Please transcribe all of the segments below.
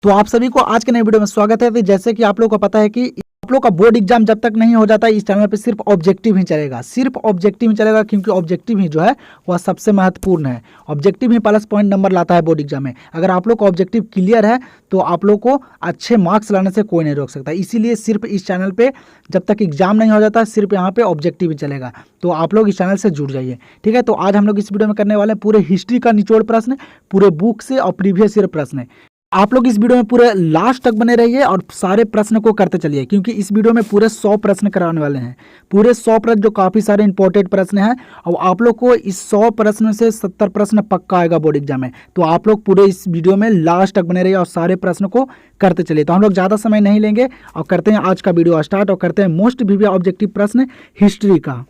तो आप सभी को आज के नए वीडियो में स्वागत है। तो जैसे कि आप लोग को पता है कि आप लोग का बोर्ड एग्जाम जब तक नहीं हो जाता इस चैनल पे सिर्फ ऑब्जेक्टिव ही चलेगा, सिर्फ ऑब्जेक्टिव ही चलेगा, क्योंकि ऑब्जेक्टिव ही जो है वह सबसे महत्वपूर्ण है। ऑब्जेक्टिव ही प्लस पॉइंट नंबर लाता है बोर्ड एग्जाम में। अगर आप लोग का ऑब्जेक्टिव क्लियर है तो आप लोग को अच्छे मार्क्स लाने से कोई नहीं रोक सकता। इसीलिए सिर्फ इस चैनल पर जब तक एग्जाम नहीं हो जाता सिर्फ यहाँ पे ऑब्जेक्टिव ही चलेगा। तो आप लोग इस चैनल से जुड़ जाइए, ठीक है। तो आज हम लोग इस वीडियो में करने वाले हैं पूरे हिस्ट्री का निचोड़ प्रश्न, पूरे बुक से और प्रीवियस ईयर प्रश्न। आप लोग इस वीडियो में पूरे लास्ट तक बने रहिए और सारे प्रश्न को करते चलिए, क्योंकि इस वीडियो में पूरे 100 प्रश्न कराने वाले हैं। पूरे 100 प्रश्न जो काफ़ी सारे इंपॉर्टेंट प्रश्न हैं, और आप लोग को इस 100 प्रश्न से 70 प्रश्न पक्का आएगा बोर्ड एग्जाम में। तो आप लोग पूरे इस वीडियो में लास्ट तक बने रहिए और सारे प्रश्न को करते चलिए। तो हम लोग ज़्यादा समय नहीं लेंगे और करते हैं आज का वीडियो स्टार्ट और करते हैं मोस्ट प्रीवियस ऑब्जेक्टिव प्रश्न हिस्ट्री का।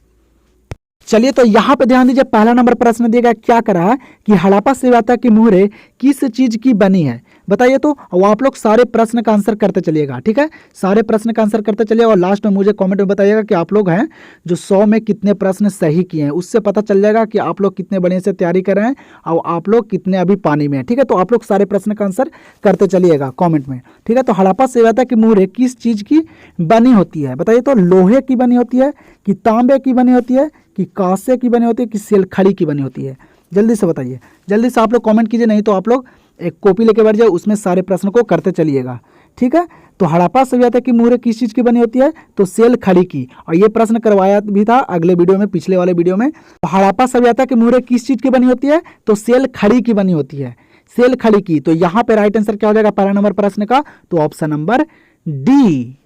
चलिए तो यहाँ पे ध्यान दीजिए, पहला नंबर प्रश्न दिया गया, क्या करा है कि हड़प्पा सभ्यता की मोहरें किस चीज की बनी है, बताइए। तो आप लोग सारे प्रश्न का आंसर करते चलिएगा, ठीक है। सारे प्रश्न का आंसर करते चलिए और लास्ट में मुझे कमेंट में बताइएगा कि आप लोग हैं जो 100 में कितने प्रश्न सही किए हैं। उससे पता चल जाएगा कि आप लोग कितने बढ़िया से तैयारी कर रहे हैं और आप लोग कितने अभी पानी में हैं, ठीक है। तो आप लोग सारे प्रश्न का आंसर करते चलिएगा कॉमेंट में, ठीक है। तो हड़प्पा सभ्यता की मोहरें किस चीज की बनी होती है, बताइए। तो लोहे की बनी होती है कि तांबे की बनी होती है कि कांसे की बनी होती है कि सिलखड़ी की बनी होती है, जल्दी से बताइए। जल्दी से आप लोग कमेंट कीजिए, नहीं तो आप लोग एक कॉपी लेके बैठ जाए, उसमें सारे प्रश्न को करते चलिएगा, ठीक है। तो हड़प्पा सभ्यता की मोहरें किस चीज़ की बनी होती है, तो सिलखड़ी की। और ये प्रश्न करवाया भी था अगले वीडियो में, पिछले वाले वीडियो में। तो हड़प्पा सभ्यता की मोहरें किस चीज़ की बनी होती है, तो सिलखड़ी की बनी होती है, सिलखड़ी की। तो यहाँ पे राइट आंसर क्या हो जाएगा पहला नंबर प्रश्न का, तो ऑप्शन नंबर डी।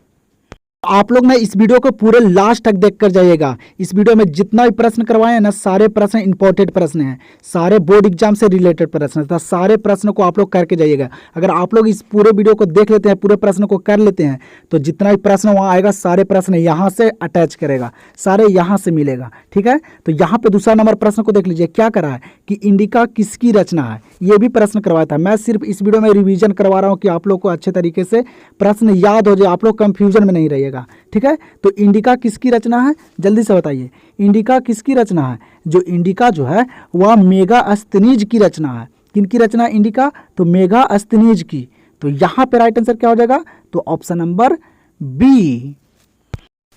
आप लोग ना इस वीडियो को पूरे लास्ट तक देख कर जाइएगा। इस वीडियो में जितना भी प्रश्न करवाए हैं ना, सारे प्रश्न इंपॉर्टेंट प्रश्न हैं, सारे बोर्ड एग्जाम से रिलेटेड प्रश्न, तो सारे प्रश्न को आप लोग करके जाइएगा। अगर आप लोग इस पूरे वीडियो को देख लेते हैं, पूरे प्रश्न को कर लेते हैं, तो जितना भी प्रश्न वहाँ आएगा सारे प्रश्न यहाँ से अटैच करेगा, सारे यहाँ से मिलेगा, ठीक है। तो यहाँ पे दूसरा नंबर प्रश्न को देख लीजिए, क्या करा है कि इंडिका किसकी रचना है, ये भी प्रश्न करवाया था। मैं सिर्फ इस वीडियो में रिवीजन करवा रहा हूँ कि आप लोग को अच्छे तरीके से प्रश्न याद हो जाए, आप लोग कंफ्यूजन में नहीं रहिएगा, ठीक है। तो इंडिका किसकी रचना है, जल्दी से बताइए। इंडिका किसकी रचना है, जो इंडिका जो है वह मेगास्थनीज की रचना है। किनकी रचना है इंडिका, तो मेगास्थनीज की। तो यहाँ पे राइट आंसर क्या हो जाएगा, तो ऑप्शन नंबर बी।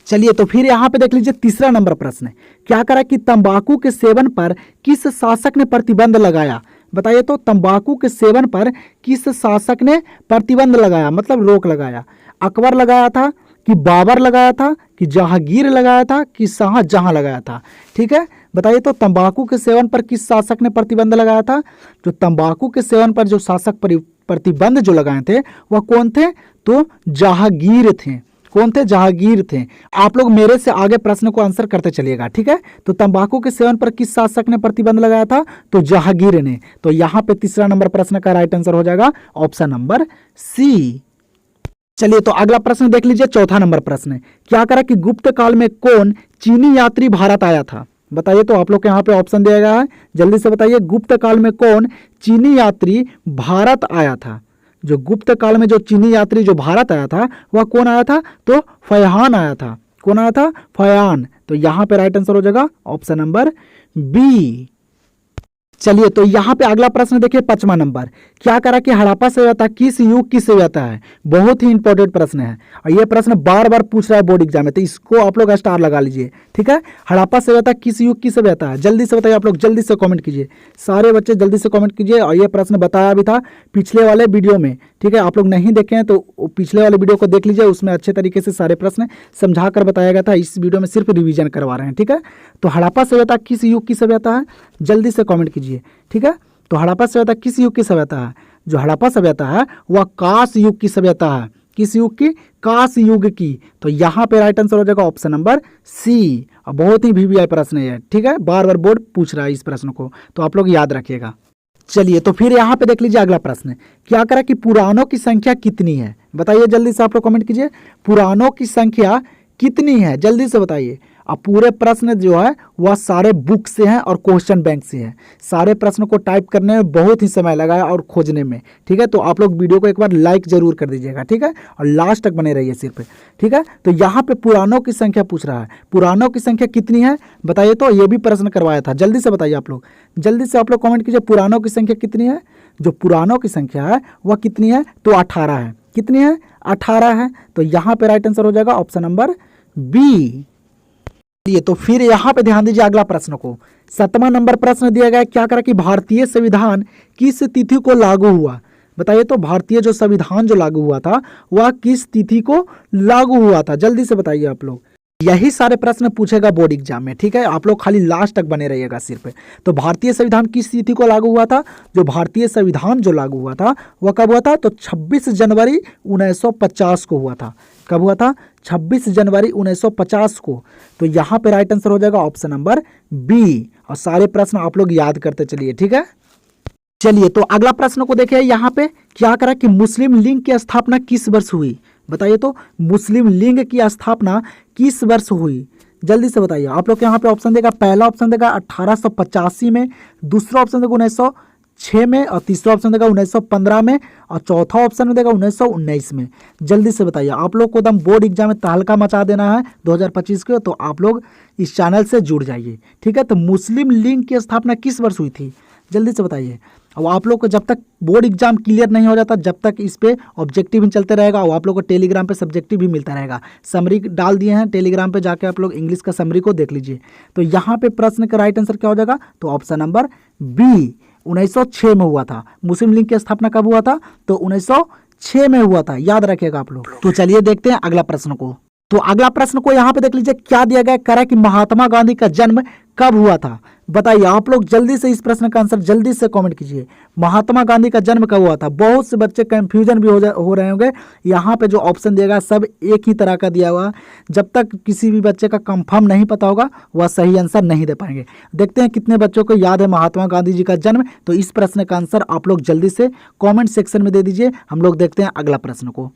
चलिए तो फिर यहाँ पे देख लीजिए, तीसरा नंबर प्रश्न है, क्या करा कि तंबाकू के सेवन पर किस शासक ने प्रतिबंध लगाया, बताइए। तो तंबाकू के सेवन पर किस शासक ने प्रतिबंध लगाया, मतलब रोक लगाया। अकबर लगाया था कि बाबर लगाया था कि जहांगीर लगाया था कि शाहजहां लगाया था, ठीक है। बताइए तो तंबाकू के सेवन पर किस शासक ने प्रतिबंध लगाया था। जो तंबाकू के सेवन पर जो शासक प्रतिबंध जो लगाए थे वह कौन थे, तो जहांगीर थे। कौन थे, जहांगीर थे। आप लोग मेरे से आगे प्रश्न को आंसर करते चलिएगा, ठीक है। तो तंबाकू के सेवन पर किस शासक ने प्रतिबंध लगाया था, तो जहांगीर ने। तो यहाँ पे तीसरा नंबर प्रश्न का राइट आंसर हो जाएगा ऑप्शन नंबर सी। चलिए तो अगला प्रश्न देख लीजिए, चौथा नंबर प्रश्न है, क्या करा कि गुप्त काल में कौन चीनी यात्री भारत आया था, बताइए। तो आप लोग के यहाँ पे ऑप्शन दिया गया है, जल्दी से बताइए। गुप्त काल में कौन चीनी यात्री भारत आया था। जो गुप्त काल में जो चीनी यात्री जो भारत आया था वह कौन आया था, तो फयान आया था। कौन आया था, फयान। तो यहाँ पे राइट आंसर हो जाएगा ऑप्शन नंबर बी। चलिए तो यहाँ पे अगला प्रश्न देखिए, 5वां नंबर, क्या करा कि हड़प्पा सभ्यता किस युग की सभ्यता है। बहुत ही इंपॉर्टेंट प्रश्न है और ये प्रश्न बार बार पूछ रहा है बोर्ड एग्जाम में, तो इसको आप लोग स्टार लगा लीजिए, ठीक है। हड़प्पा सभ्यता किस युग की सभ्यता है, जल्दी से बताइए। आप लोग जल्दी से कमेंट कीजिए, सारे बच्चे जल्दी से कमेंट कीजिए। और ये प्रश्न बताया भी था पिछले वाले वीडियो में, ठीक है। आप लोग नहीं देखे हैं तो पिछले वाले वीडियो को देख लीजिए, उसमें अच्छे तरीके से सारे प्रश्न समझा कर बताया गया था। इस वीडियो में सिर्फ रिवीजन करवा रहे हैं, ठीक है। तो हड़प्पा सभ्यता किस युग की सभ्यता है, जल्दी से कमेंट कीजिए, ठीक है। तो हड़प्पा सभ्यता किस युग की सभ्यता है, जो हड़प्पा सभ्यता है वह कांस्य युग की सभ्यता है। किस युग की, कांस्य युग की। तो यहाँ पे राइट आंसर हो जाएगा ऑप्शन नंबर सी। और बहुत ही वीवीआई प्रश्न है, ठीक है, बार बार बोर्ड पूछ रहा है इस प्रश्न को, तो आप लोग याद रखिएगा। चलिए तो फिर यहाँ पे देख लीजिए अगला प्रश्न, क्या करा कि पुराणों की संख्या कितनी है, बताइए। जल्दी से आप लोग कमेंट कीजिए, पुराणों की संख्या कितनी है, जल्दी से बताइए। अब पूरे प्रश्न जो है वह सारे बुक से हैं और क्वेश्चन बैंक से है। सारे प्रश्न को टाइप करने में बहुत ही समय लगा है और खोजने में, ठीक है। तो आप लोग वीडियो को एक बार लाइक जरूर कर दीजिएगा, ठीक है, और लास्ट तक बने रहिए सिर्फ, ठीक है। तो यहाँ पे पुराणों की संख्या पूछ रहा है, पुराणों की संख्या कितनी है बताइए। तो ये भी प्रश्न करवाया था, जल्दी से बताइए आप लोग, जल्दी से आप लोग कमेंट कीजिए पुराणों की संख्या कितनी है। जो पुराणों की संख्या है वह कितनी है, तो 18 है। कितनी है, 18 है। तो यहाँ पे राइट आंसर हो जाएगा ऑप्शन नंबर बी। ये तो फिर यहाँ पे ध्यान दीजिए अगला प्रश्न को, 7वां नंबर प्रश्न दिया गया, क्या करा कि भारतीय संविधान किस तिथि को लागू हुआ। बताइए तो भारतीय जो संविधान जो लागू हुआ था वह किस तिथि को लागू हुआ था, जल्दी से बताइए आप लोग। यही सारे प्रश्न पूछेगा बोर्ड एग्जाम में, ठीक है। आप लोग खाली लास्ट तक बने रहिएगा सिर्फ। तो भारतीय संविधान किस तिथि को लागू हुआ था, जो भारतीय संविधान जो लागू हुआ था वह कब हुआ था, तो 26 जनवरी 1950 को हुआ था। कब हुआ था, 26 जनवरी 1950 को। तो यहाँ पे राइट आंसर हो जाएगा ऑप्शन नंबर बी। और सारे प्रश्न आप लोग याद करते चलिए, ठीक है। चलिए तो अगला प्रश्न को देखिए, यहाँ पे क्या करा कि मुस्लिम लीग की स्थापना किस वर्ष हुई। बताइए तो मुस्लिम लीग की स्थापना किस वर्ष हुई, जल्दी से बताइए। आप लोग यहाँ पे ऑप्शन देगा, पहला ऑप्शन देगा 1885 में, दूसरा ऑप्शन देगा 1906 में, और तीसरा ऑप्शन देगा 1915 में, और चौथा ऑप्शन देगा 1919 में। जल्दी से बताइए। आप लोग को एकदम बोर्ड एग्जाम में तहलका मचा देना है 2025 के, तो आप लोग इस चैनल से जुड़ जाइए, ठीक है। तो मुस्लिम लीग की स्थापना किस वर्ष हुई थी, जल्दी से बताइए। अब आप लोग को जब तक बोर्ड एग्जाम क्लियर नहीं हो जाता जब तक इस पे ऑब्जेक्टिव ही चलते रहेगा, और आप लोग को टेलीग्राम पे सब्जेक्टिव भी मिलता रहेगा। समरी डाल दिए हैं टेलीग्राम पे, जाके आप लोग इंग्लिश का समरी को देख लीजिए। तो यहाँ पे प्रश्न का राइट आंसर क्या हो जाएगा, तो ऑप्शन नंबर बी 1906 में हुआ था। मुस्लिम लीग की स्थापना कब हुआ था, तो 1906 में हुआ था, याद रखिएगा आप लोग। तो चलिए देखते हैं अगला प्रश्न को। तो अगला प्रश्न को यहाँ पे देख लीजिए, क्या दिया गया, कह रहा है कि महात्मा गांधी का जन्म कब हुआ था। बताइए आप लोग जल्दी से इस प्रश्न का आंसर जल्दी से कमेंट कीजिए। महात्मा गांधी का जन्म कब हुआ था। बहुत से बच्चे कंफ्यूजन भी हो रहे होंगे। यहाँ पे जो ऑप्शन दिया गया सब एक ही तरह का दिया हुआ, जब तक किसी भी बच्चे का कंफर्म नहीं पता होगा वह सही आंसर नहीं दे पाएंगे। देखते हैं कितने बच्चों को याद है महात्मा गांधी जी का जन्म। तो इस प्रश्न का आंसर आप लोग जल्दी से कॉमेंट सेक्शन में दे दीजिए। हम लोग देखते हैं अगला प्रश्न को।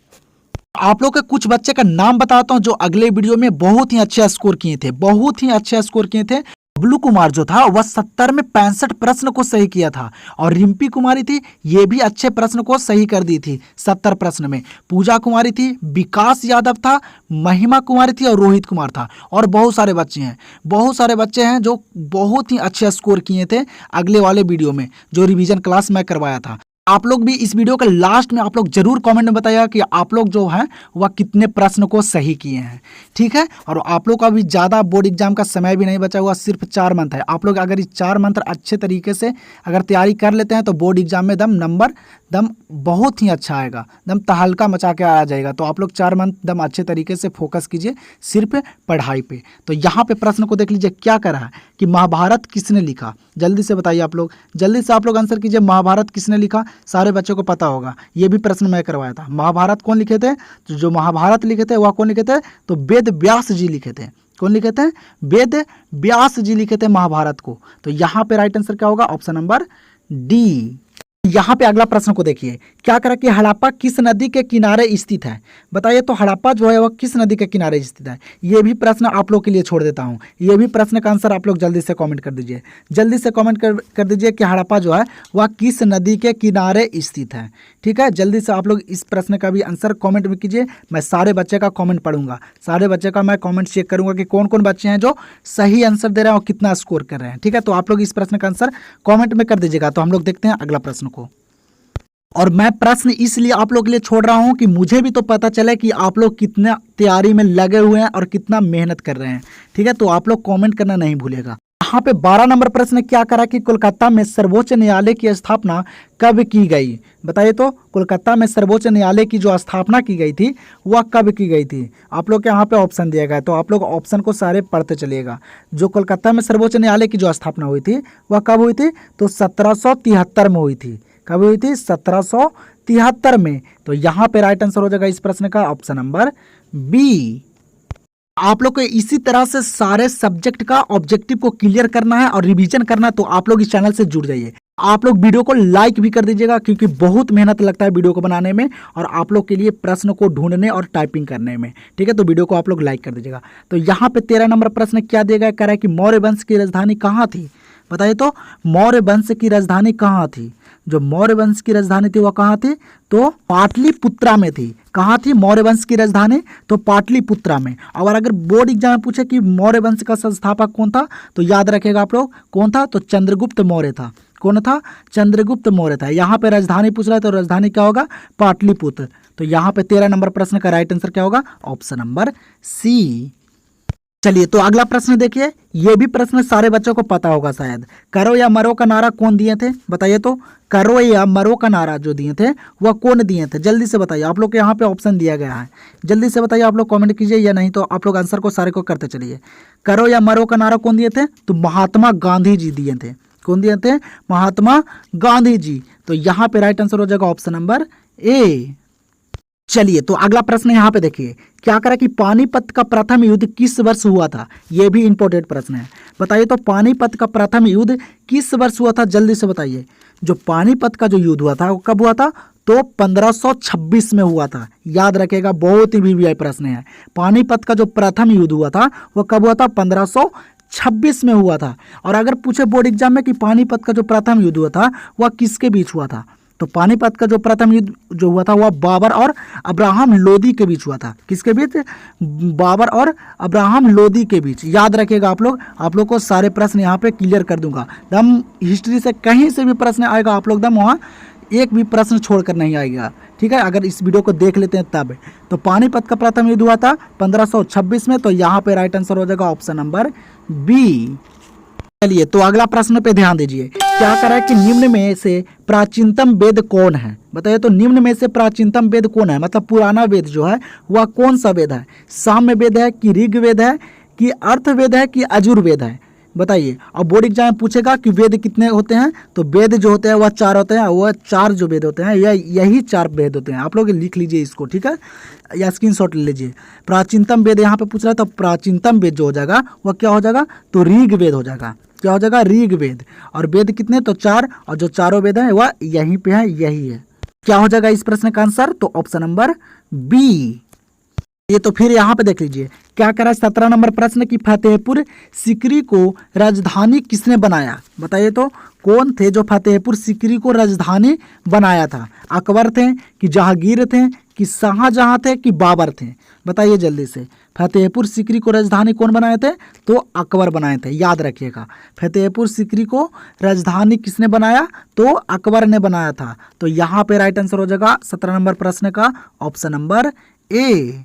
आप लोग के कुछ बच्चे का नाम बताता हूं जो अगले वीडियो में बहुत ही अच्छे स्कोर किए थे, बहुत ही अच्छे स्कोर किए थे। बबलू कुमार जो था वह 70 में 65 प्रश्न को सही किया था, और रिम्पी कुमारी थी ये भी अच्छे प्रश्न को सही कर दी थी 70 प्रश्न में। पूजा कुमारी थी, विकास यादव था, महिमा कुमारी थी, और रोहित कुमार था। और बहुत सारे बच्चे हैं, बहुत सारे बच्चे हैं जो बहुत ही अच्छे स्कोर किए थे अगले वाले वीडियो में जो रिवीजन क्लास मैं करवाया था। आप लोग भी इस वीडियो के लास्ट में आप लोग जरूर कमेंट में बताइएगा कि आप लोग जो हैं वह कितने प्रश्न को सही किए हैं, ठीक है। और आप लोग का भी ज़्यादा बोर्ड एग्जाम का समय भी नहीं बचा हुआ, सिर्फ 4 मंथ है। आप लोग अगर इस 4 मंथ अच्छे तरीके से अगर तैयारी कर लेते हैं तो बोर्ड एग्जाम में नंबर बहुत ही अच्छा आएगा, तहलका मचा के आ जाएगा। तो आप लोग 4 मंथ अच्छे तरीके से फोकस कीजिए सिर्फ पढ़ाई पे। तो यहाँ पे प्रश्न को देख लीजिए, क्या करा है कि महाभारत किसने लिखा, जल्दी से बताइए आप लोग, जल्दी से आप लोग आंसर कीजिए। महाभारत किसने लिखा, सारे बच्चों को पता होगा, ये भी प्रश्न मैं करवाया था। महाभारत कौन लिखे थे, जो महाभारत लिखे थे वह कौन लिखे थे, तो वेद व्यास जी लिखे थे। कौन लिखे थे, वेद व्यास जी लिखे थे महाभारत को। तो यहाँ पे राइट आंसर क्या होगा, ऑप्शन नंबर डी। यहाँ पे अगला प्रश्न को देखिए, क्या करा कि हड़प्पा किस नदी के किनारे स्थित है। बताइए तो हड़प्पा जो है वह किस नदी के किनारे स्थित है। ये भी प्रश्न आप लोग के लिए छोड़ देता हूँ, ये भी प्रश्न का आंसर आप लोग जल्दी से कमेंट कर दीजिए। जल्दी से कमेंट कर दीजिए कि हड़प्पा जो है वह किस नदी के किनारे स्थित है, ठीक है। जल्दी से आप लोग इस प्रश्न का भी आंसर कॉमेंट में कीजिए। मैं सारे बच्चे का कॉमेंट पढ़ूंगा, सारे बच्चे का मैं कॉमेंट चेक करूंगा कि कौन कौन बच्चे हैं जो सही आंसर दे रहे हैं और कितना स्कोर कर रहे हैं, ठीक है। तो आप लोग इस प्रश्न का आंसर कॉमेंट में कर दीजिएगा। तो हम लोग देखते हैं अगला प्रश्न को। और मैं प्रश्न इसलिए आप लोग के लिए छोड़ रहा हूं कि मुझे भी तो पता चले कि आप लोग कितना तैयारी में लगे हुए हैं और कितना मेहनत कर रहे हैं, ठीक है। तो आप लोग कमेंट करना नहीं भूलिएगा। यहाँ पे 12 नंबर प्रश्न क्या करा कि कोलकाता में सर्वोच्च न्यायालय की स्थापना कब की गई। बताइए तो कोलकाता में सर्वोच्च न्यायालय की जो स्थापना की गई थी वह कब की गई थी। आप लोग के यहाँ पे ऑप्शन दिया गया, तो आप लोग ऑप्शन को सारे पढ़ते चलिएगा। जो कोलकाता में सर्वोच्च न्यायालय की जो स्थापना हुई थी वह कब हुई थी, तो 1773 में हुई थी। कब हुई थी, 1773 में। तो यहाँ पे राइट आंसर हो जाएगा इस प्रश्न का ऑप्शन नंबर बी। आप लोग को इसी तरह से सारे सब्जेक्ट का ऑब्जेक्टिव को क्लियर करना है और रिवीजन करना है, तो आप लोग इस चैनल से जुड़ जाइए। आप लोग वीडियो को लाइक भी कर दीजिएगा क्योंकि बहुत मेहनत लगता है वीडियो को बनाने में और आप लोग के लिए प्रश्न को ढूंढने और टाइपिंग करने में। ठीक है, तो वीडियो को आप लोग लाइक कर दीजिएगा। तो यहाँ पे 13 नंबर प्रश्न क्या दिया गया, कह रहा है कि मौर्य वंश की राजधानी कहाँ थी। बताइए तो मौर्य वंश की राजधानी कहाँ थी। जो मौर्य वंश की राजधानी थी वह कहाँ थी, तो पाटलिपुत्रा में थी। कहाँ थी मौर्य वंश की राजधानी, तो पाटलिपुत्रा में। और अगर बोर्ड एग्जाम में पूछे कि मौर्य वंश का संस्थापक कौन था, तो याद रखेगा आप लोग कौन था, तो चंद्रगुप्त मौर्य था। कौन था, चंद्रगुप्त मौर्य था। यहाँ पे राजधानी पूछ रहा है तो राजधानी क्या होगा, पाटलिपुत्र। तो यहाँ पे 13 नंबर प्रश्न का राइट आंसर क्या होगा, ऑप्शन नंबर सी। चलिए तो अगला प्रश्न देखिए, ये भी प्रश्न सारे बच्चों को पता होगा शायद। करो या मरो का नारा कौन दिए थे, बताइए तो करो या मरो का नारा जो दिए थे वह कौन दिए थे, जल्दी से बताइए। आप लोग के यहाँ पे ऑप्शन दिया गया है, जल्दी से बताइए। आप लोग कमेंट कीजिए या नहीं तो आप लोग आंसर को सारे को करते चलिए। करो या मरो का नारा कौन दिए थे, तो महात्मा गांधी जी दिए थे। कौन दिए थे, महात्मा गांधी जी। तो यहाँ पे राइट आंसर हो जाएगा ऑप्शन नंबर ए। चलिए तो अगला प्रश्न यहाँ पे देखिए, क्या करा कि पानीपत का प्रथम युद्ध किस वर्ष हुआ था। यह भी इंपॉर्टेंट प्रश्न है। बताइए तो पानीपत का प्रथम युद्ध किस वर्ष हुआ था, जल्दी से बताइए। जो पानीपत का जो युद्ध हुआ था वो कब हुआ था, तो 1526 में हुआ था। याद रखेगा, बहुत ही वीवीआई प्रश्न है। पानीपत का जो प्रथम युद्ध हुआ था वह कब हुआ था, 1526 में हुआ था। और अगर पूछे बोर्ड एग्जाम में कि पानीपत का जो प्रथम युद्ध हुआ था वह किसके बीच हुआ था, तो पानीपत का जो प्रथम युद्ध जो हुआ था वह बाबर और अब्राहम लोदी के बीच हुआ था। किसके बीच, बाबर और अब्राहम लोदी के बीच। याद रखिएगा आप लोग को सारे प्रश्न यहाँ पे क्लियर कर दूंगा। दम हिस्ट्री से कहीं से भी प्रश्न आएगा आप लोग दम वहाँ एक भी प्रश्न छोड़कर नहीं आएगा। ठीक है, अगर इस वीडियो को देख लेते हैं तब। तो पानीपत का प्रथम युद्ध हुआ था 1526 में। तो यहाँ पे राइट आंसर हो जाएगा ऑप्शन नंबर बी। चलिए तो अगला प्रश्न पे ध्यान दीजिए, क्या करा है कि निम्न में से प्राचीनतम वेद कौन है। बताइए तो निम्न में से प्राचीनतम वेद कौन है, मतलब पुराना वेद जो है वह कौन सा वेद है। साम्य वेद है कि ऋग वेद है कि अर्थवेद है कि यजुर्वेद है, बताइए। और बोर्ड एग्जाम में पूछेगा कि वेद कितने होते हैं, तो वेद जो होते हैं वह 4 होते हैं। वह 4 जो वेद होते हैं यही 4 वेद होते हैं। आप लोग लिख लीजिए इसको, ठीक है, या स्क्रीनशॉट ले लीजिए। प्राचीनतम वेद यहाँ पे पूछ रहा है, तो प्राचीनतम वेद जो हो जाएगा वह क्या हो जाएगा, तो ऋग वेद हो जाएगा। क्या हो जाएगा, ऋग वेद। और वेद कितने, तो 4, और जो चारों वेद हैं वह यहीं पे है, यही है। क्या हो जाएगा इस प्रश्न का आंसर, तो ऑप्शन नंबर बी। ये तो फिर यहाँ पे देख लीजिए, क्या करा 17 नंबर प्रश्न की फतेहपुर सीकरी को राजधानी किसने बनाया। बताइए तो कौन थे जो फतेहपुर सीकरी को राजधानी बनाया था। अकबर थे कि जहांगीर थे कि शाहजहां थे कि बाबर थे, बताइए जल्दी से। फतेहपुर सीकरी को राजधानी कौन बनाए थे, तो अकबर बनाए थे। याद रखिएगा, फतेहपुर सीकरी को राजधानी किसने बनाया, तो अकबर ने बनाया था। तो यहाँ पे राइट आंसर हो जाएगा 17 नंबर प्रश्न का ऑप्शन नंबर ए।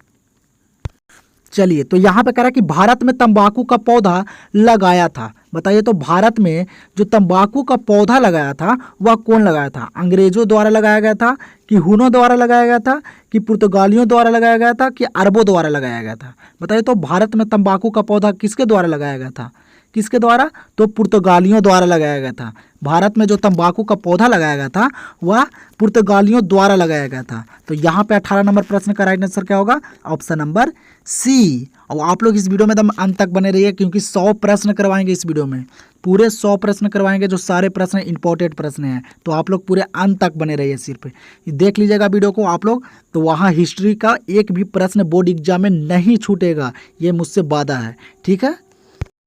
चलिए तो यहाँ पे कह रहा है कि भारत में तंबाकू का पौधा लगाया था। बताइए तो भारत में जो तंबाकू का पौधा लगाया था वह कौन लगाया था। अंग्रेजों द्वारा लगाया गया था कि हुनों द्वारा लगाया गया था कि पुर्तगालियों द्वारा लगाया गया था कि अरबों द्वारा लगाया गया था। बताइए तो भारत में तंबाकू का पौधा किसके द्वारा लगाया गया था, किसके द्वारा, तो पुर्तगालियों द्वारा लगाया गया था। भारत में जो तंबाकू का पौधा लगाया गया था वह पुर्तगालियों द्वारा लगाया गया था। तो यहाँ पे 18 नंबर प्रश्न का राइट आंसर क्या होगा, ऑप्शन नंबर सी। और आप लोग इस वीडियो में एकदम अंत तक बने रहिए क्योंकि 100 प्रश्न करवाएंगे इस वीडियो में, पूरे 100 प्रश्न करवाएंगे जो सारे प्रश्न इंपॉर्टेंट प्रश्न हैं। तो आप लोग पूरे अंत तक बने रहिए, सिर्फ देख लीजिएगा वीडियो को आप लोग। तो वहाँ हिस्ट्री का एक भी प्रश्न बोर्ड एग्जाम में नहीं छूटेगा, ये मुझसे वादा है, ठीक है।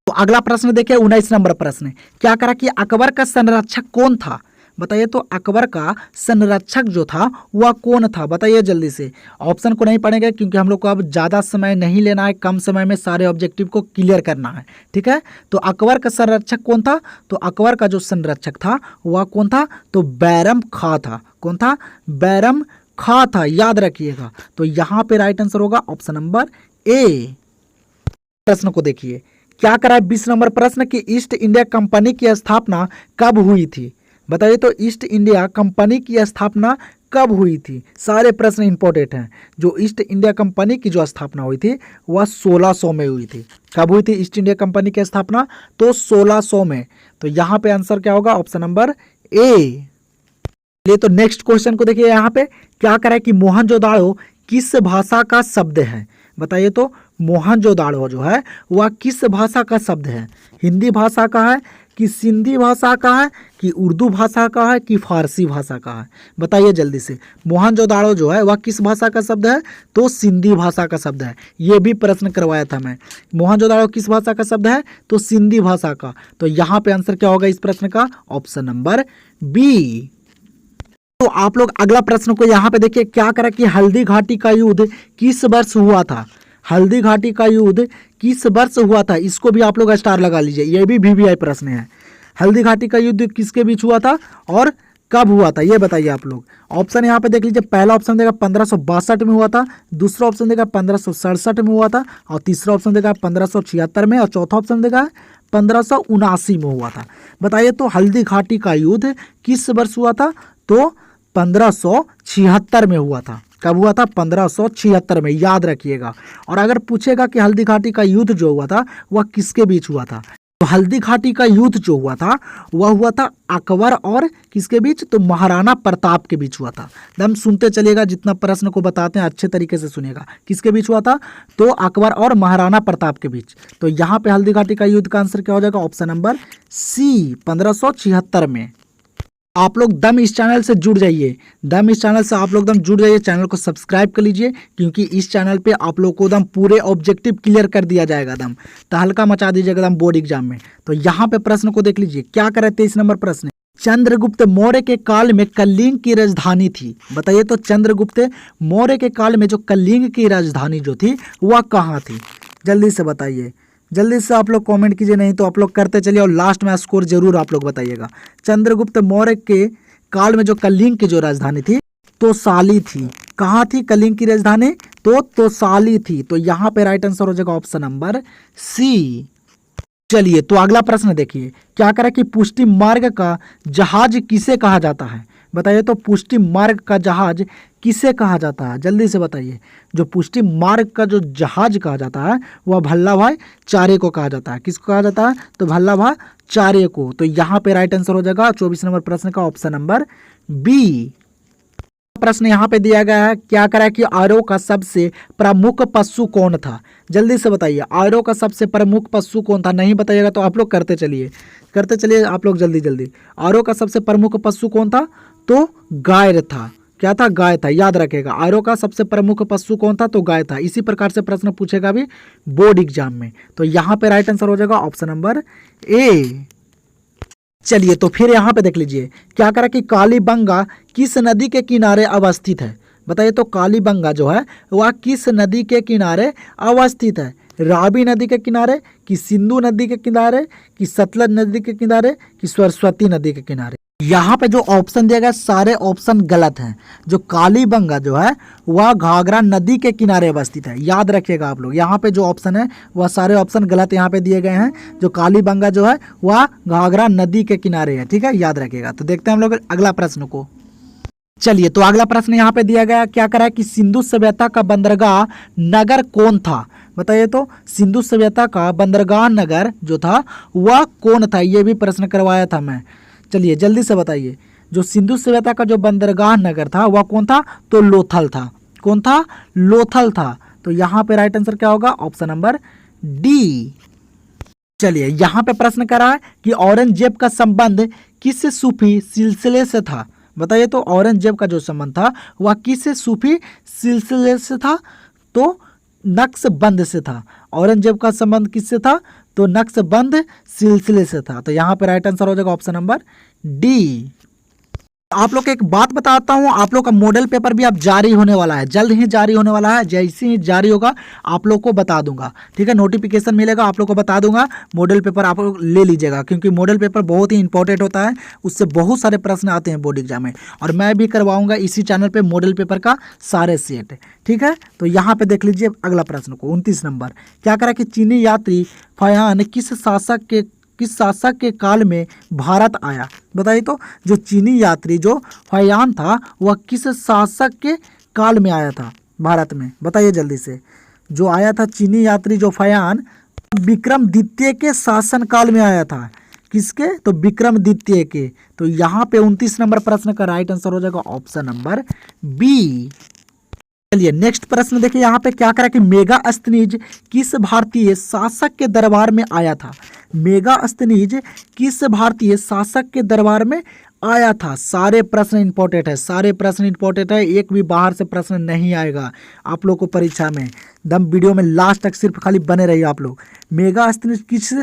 तो अगला प्रश्न देखिए 19 नंबर प्रश्न, क्या करा कि अकबर का संरक्षक कौन था। बताइए तो अकबर का संरक्षक जो था वह कौन था, बताइए जल्दी से। ऑप्शन को नहीं पढ़ेंगे क्योंकि हम लोग को अब ज़्यादा समय नहीं लेना है, कम समय में सारे ऑब्जेक्टिव को क्लियर करना है, ठीक है। तो अकबर का संरक्षक कौन था, तो अकबर का जो संरक्षक था वह कौन था, तो बैरम खां था। कौन था, बैरम खां था, याद रखिएगा। तो यहाँ पे राइट आंसर होगा ऑप्शन नंबर ए। प्रश्न को देखिए, क्या करा 20 नंबर प्रश्न की ईस्ट इंडिया कंपनी की स्थापना कब हुई थी। बताइए तो ईस्ट इंडिया कंपनी की स्थापना कब हुई थी। सारे प्रश्न इंपॉर्टेंट हैं। जो ईस्ट इंडिया कंपनी की जो स्थापना हुई थी वह 1600 में हुई थी। कब हुई थी ईस्ट इंडिया कंपनी की स्थापना, तो 1600 में। तो यहाँ पे आंसर क्या होगा, ऑप्शन नंबर ए। ये तो नेक्स्ट क्वेश्चन को देखिए, यहाँ पे क्या करा कि मोहनजोदाड़ो किस भाषा का शब्द है। बताइए तो मोहनजोदाड़ो जो है वह किस भाषा का शब्द है, हिंदी भाषा का है कि सिंधी भाषा का है, कि उर्दू भाषा का है, कि फारसी भाषा का है? बताइए जल्दी से। मोहनजोदाड़ो जो है वह किस भाषा का शब्द है? तो सिंधी भाषा का शब्द है। ये भी प्रश्न करवाया था मैं। मोहनजोदाड़ो किस भाषा का शब्द है? तो सिंधी भाषा का। तो यहाँ पे आंसर क्या होगा इस प्रश्न का? Option number B. तो आप लोग अगला प्रश्न को यहाँ पे देखिए, क्या करा कि हल्दी घाटी का युद्ध किस वर्ष हुआ था? हल्दी घाटी का युद्ध किस वर्ष हुआ था? इसको भी आप लोग स्टार लगा लीजिए, ये भी वीवीआई प्रश्न है। हल्दी घाटी का युद्ध किसके बीच हुआ था और कब हुआ था, ये बताइए आप लोग। ऑप्शन यहाँ पे देख लीजिए, पहला ऑप्शन देगा 1562 में हुआ था, दूसरा ऑप्शन देगा 1567 में हुआ था, और तीसरा ऑप्शन देगा 1576 में, और चौथा ऑप्शन देगा 1579 में हुआ था। बताइए तो हल्दी घाटी का युद्ध किस वर्ष हुआ था? तो 1576 में हुआ था। कब हुआ था? 1576 में, याद रखिएगा। और अगर पूछेगा कि हल्दी घाटी का युद्ध जो हुआ था वह किसके बीच हुआ था, तो हल्दी घाटी का युद्ध जो हुआ था वह हुआ था अकबर और किसके बीच? तो महाराणा प्रताप के बीच हुआ था। एकदम सुनते चलिएगा, जितना प्रश्न को बताते हैं अच्छे तरीके से सुनिएगा। किसके बीच हुआ था? तो अकबर और महाराणा प्रताप के बीच। तो यहाँ पे हल्दी घाटी का युद्ध का आंसर क्या हो जाएगा? ऑप्शन नंबर सी, 1576 में। आप लोग दम इस चैनल से जुड़ जाइए, दम इस चैनल से आप लोग दम जुड़ जाइए, चैनल को सब्सक्राइब कर लीजिए, क्योंकि इस चैनल पे आप लोग को दम पूरे ऑब्जेक्टिव क्लियर कर दिया जाएगा। दम तहलका मचा दीजिएगा दम बोर्ड एग्जाम में। तो यहाँ पे प्रश्न को देख लीजिए, क्या करे 23 नंबर प्रश्न। चंद्रगुप्त मौर्य के काल में कलिंग की राजधानी थी। बताइए तो चंद्रगुप्त मौर्य के काल में जो कलिंग की राजधानी जो थी वह कहाँ थी? जल्दी से बताइए, जल्दी से आप लोग कमेंट कीजिए, नहीं तो आप लोग करते चलिए और लास्ट में स्कोर जरूर आप लोग बताइएगा। चंद्रगुप्त मौर्य के काल में जो कलिंग की जो राजधानी थी तोसाली थी। कहाँ थी कलिंग की राजधानी? तो तोसाली थी। तो यहाँ पे राइट आंसर हो जाएगा ऑप्शन नंबर सी। चलिए तो अगला प्रश्न देखिए, क्या करा कि पुष्टि मार्ग का जहाज किसे कहा जाता है? बताइए तो पुष्टि मार्ग का जहाज किसे कहा जाता है? जल्दी से बताइए। जो पुष्टि मार्ग का जो जहाज कहा जाता है वह भल्लाभाई चारे को कहा जाता है। किसको कहा जाता है? तो भल्लाभाई चारे को। तो यहाँ पे राइट आंसर हो जाएगा 24 नंबर प्रश्न का ऑप्शन नंबर बी। प्रश्न यहाँ पे दिया गया है, क्या करा कि आर्यों का सबसे प्रमुख पशु कौन था? जल्दी से बताइए, आर्यों का सबसे प्रमुख पशु कौन था? नहीं बताइएगा तो आप लोग करते चलिए आप लोग जल्दी जल्दी। आर्यों का सबसे प्रमुख पशु कौन था? तो गाय था। क्या था? गाय था। याद रखेगा, आर्यों का सबसे प्रमुख पशु कौन था? तो गाय था। इसी प्रकार से प्रश्न पूछेगा भी बोर्ड एग्जाम में। तो यहाँ पे राइट आंसर हो जाएगा ऑप्शन नंबर ए। चलिए तो फिर यहाँ पे देख लीजिए, क्या करा कि कालीबंगा किस नदी के किनारे अवस्थित है? बताइए तो कालीबंगा जो है वह किस नदी के किनारे अवस्थित है? रावी नदी के किनारे, कि सिंधु नदी के किनारे, कि सतलज नदी के किनारे, कि सरस्वती नदी के किनारे? यहाँ पे जो ऑप्शन दिया गया सारे ऑप्शन गलत हैं। जो कालीबंगा जो है वह घाघरा नदी के किनारे अवस्थित है। याद रखिएगा आप लोग, यहाँ पे जो ऑप्शन है वह सारे ऑप्शन गलत यहाँ पे दिए गए हैं। जो कालीबंगा जो है वह घाघरा नदी के किनारे है। ठीक है, याद रखिएगा। तो देखते हैं हम लोग अगला प्रश्न को। चलिए तो अगला प्रश्न यहाँ पे दिया गया, क्या करा कि सिंधु सभ्यता का बंदरगाह नगर कौन था? बताइए तो सिंधु सभ्यता का बंदरगाह नगर जो था वह कौन था? ये भी प्रश्न करवाया था मैं। चलिए जल्दी से बताइए, जो सिंधु सभ्यता का जो बंदरगाह नगर था वह कौन था? तो लोथल था। कौन था? लोथल था। तो यहाँ पे राइट आंसर क्या होगा? Option number D. चलिए यहाँ पे प्रश्न करा है कि औरंगजेब का संबंध किस सूफी सिलसिले से था? बताइए तो औरंगजेब का जो संबंध था वह किस सूफी सिलसिले से था? तो नक्शबंद से था। औरंगजेब का संबंध किससे था? तो नक्शबंद सिलसिले से था। तो यहाँ पे राइट आंसर हो जाएगा ऑप्शन नंबर डी। आप लोग को एक बात बताता हूँ, आप लोग का मॉडल पेपर भी अब जारी होने वाला है, जल्द ही जारी होने वाला है। जैसे ही जारी होगा आप लोग को बता दूंगा। ठीक है, नोटिफिकेशन मिलेगा आप लोग को बता दूंगा। मॉडल पेपर आप लोग ले लीजिएगा, क्योंकि मॉडल पेपर बहुत ही इंपॉर्टेंट होता है। उससे बहुत सारे प्रश्न आते हैं बोर्ड एग्जाम में, और मैं भी करवाऊंगा इसी चैनल पर मॉडल पेपर का सारे सेट। ठीक है, तो यहाँ पे देख लीजिए अगला प्रश्न को, 29 नंबर। क्या करा कि चीनी यात्री फयान किस शासक के काल में भारत आया? बताइए तो जो चीनी यात्री जो फयान था वह किस शासक के काल में आया था भारत में? बताइए जल्दी से। जो आया था चीनी यात्री जो फयान, विक्रमादित्य के शासन काल में आया था। किसके? तो विक्रमादित्य के। तो यहाँ पे 29 नंबर प्रश्न का राइट आंसर हो जाएगा ऑप्शन नंबर बी। चलिए नेक्स्ट प्रश्न देखिए, यहाँ पे क्या करा कि मेगास्थनीज किस भारतीय शासक के दरबार में आया था? मेगास्थनीज किस भारतीय शासक के दरबार में आया था? सारे प्रश्न इंपॉर्टेंट है, सारे प्रश्न इंपॉर्टेंट है, एक भी बाहर से प्रश्न नहीं आएगा आप लोग को परीक्षा में। दम वीडियो में लास्ट तक सिर्फ खाली बने रहिए आप लोग। मेगास्थनीज किस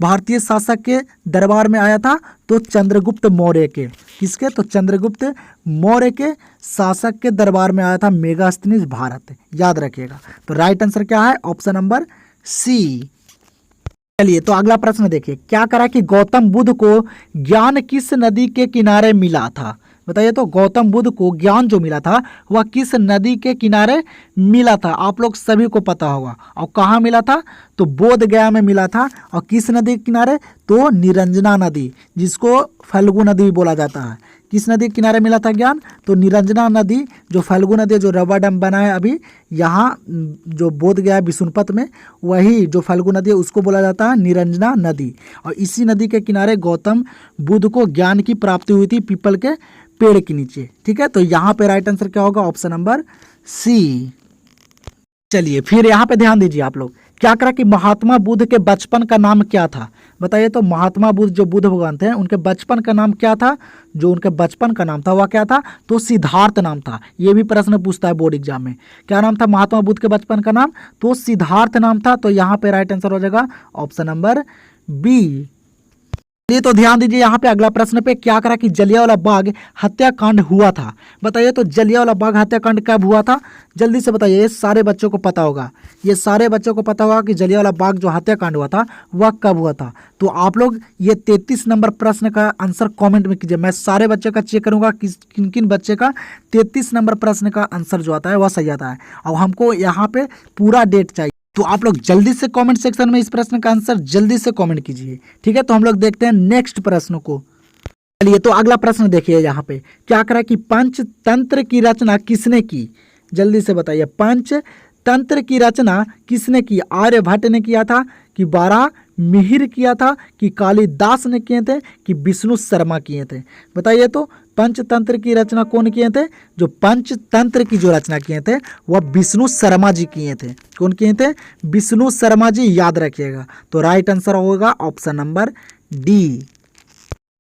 भारतीय शासक के दरबार में आया था? तो चंद्रगुप्त मौर्य के। किसके? तो चंद्रगुप्त मौर्य के शासक के दरबार में आया था मेगास्थनीज भारत, याद रखिएगा। तो राइट आंसर क्या है? Option number C. चलिए तो अगला प्रश्न देखिए, क्या करा कि गौतम बुद्ध को ज्ञान किस नदी के किनारे मिला था? बताइए तो गौतम बुद्ध को ज्ञान जो मिला था वह किस नदी के किनारे मिला था? आप लोग सभी को पता होगा। और कहाँ मिला था? तो बोध गया में मिला था। और किस नदी के किनारे? तो निरंजना नदी, जिसको फल्गु नदी भी बोला जाता है। किस नदी के किनारे मिला था ज्ञान? तो निरंजना नदी, जो फल्गु नदी जो रबर डैम बना है अभी यहाँ जो बोध गया है बिशुनपथ में, वही जो फल्गु नदी है उसको बोला जाता है निरंजना नदी। और इसी नदी के किनारे गौतम बुद्ध को ज्ञान की प्राप्ति हुई थी पीपल के पेड़ के नीचे। ठीक है, तो यहाँ पे राइट आंसर क्या होगा? Option number C. चलिए फिर यहाँ पे ध्यान दीजिए आप लोग, क्या करा कि महात्मा बुद्ध के बचपन का नाम क्या था? बताइए तो महात्मा बुद्ध जो बुद्ध भगवान थे उनके बचपन का नाम क्या था? जो उनके बचपन का नाम था वह क्या था? तो सिद्धार्थ नाम था। ये भी प्रश्न पूछता है बोर्ड एग्जाम में। क्या नाम था महात्मा बुद्ध के बचपन का नाम? तो सिद्धार्थ नाम था। तो यहाँ पे राइट आंसर हो जाएगा ऑप्शन नंबर बी। ये तो ध्यान दीजिए यहाँ पे अगला प्रश्न पे, क्या करा कि जलियांवाला बाग हत्याकांड हुआ था? बताइए तो जलियांवाला बाग हत्याकांड कब हुआ था? जल्दी से बताइए, ये सारे बच्चों को पता होगा, ये सारे बच्चों को पता होगा कि जलियांवाला बाग जो हत्याकांड हुआ था वह कब हुआ था। तो आप लोग ये 33 नंबर प्रश्न का आंसर कॉमेंट में कीजिए। मैं सारे बच्चों का चेक करूंगा कि किन किन बच्चे का 33 नंबर प्रश्न का आंसर जो आता है वह सही आता है। और हमको यहाँ पे पूरा डेट चाहिए, तो आप लोग जल्दी से कमेंट सेक्शन में इस प्रश्न का आंसर जल्दी से कमेंट कीजिए। ठीक है, तो हम लोग देखते हैं नेक्स्ट प्रश्न को। चलिए तो अगला प्रश्न देखिए, यहाँ पे क्या करा कि पंचतंत्र की रचना किसने की? जल्दी से बताइए, पंचतंत्र की रचना किसने की? आर्यभट्ट ने किया था कि बारामिहिर किया था कि कालिदास ने किए थे कि विष्णु शर्मा किए थे? बताइए तो पंचतंत्र की रचना कौन किए थे? जो पंचतंत्र की जो रचना किए थे वह विष्णु शर्मा जी किए थे। कौन किए थे? विष्णु शर्मा जी, याद रखिएगा। तो राइट आंसर होगा ऑप्शन नंबर डी।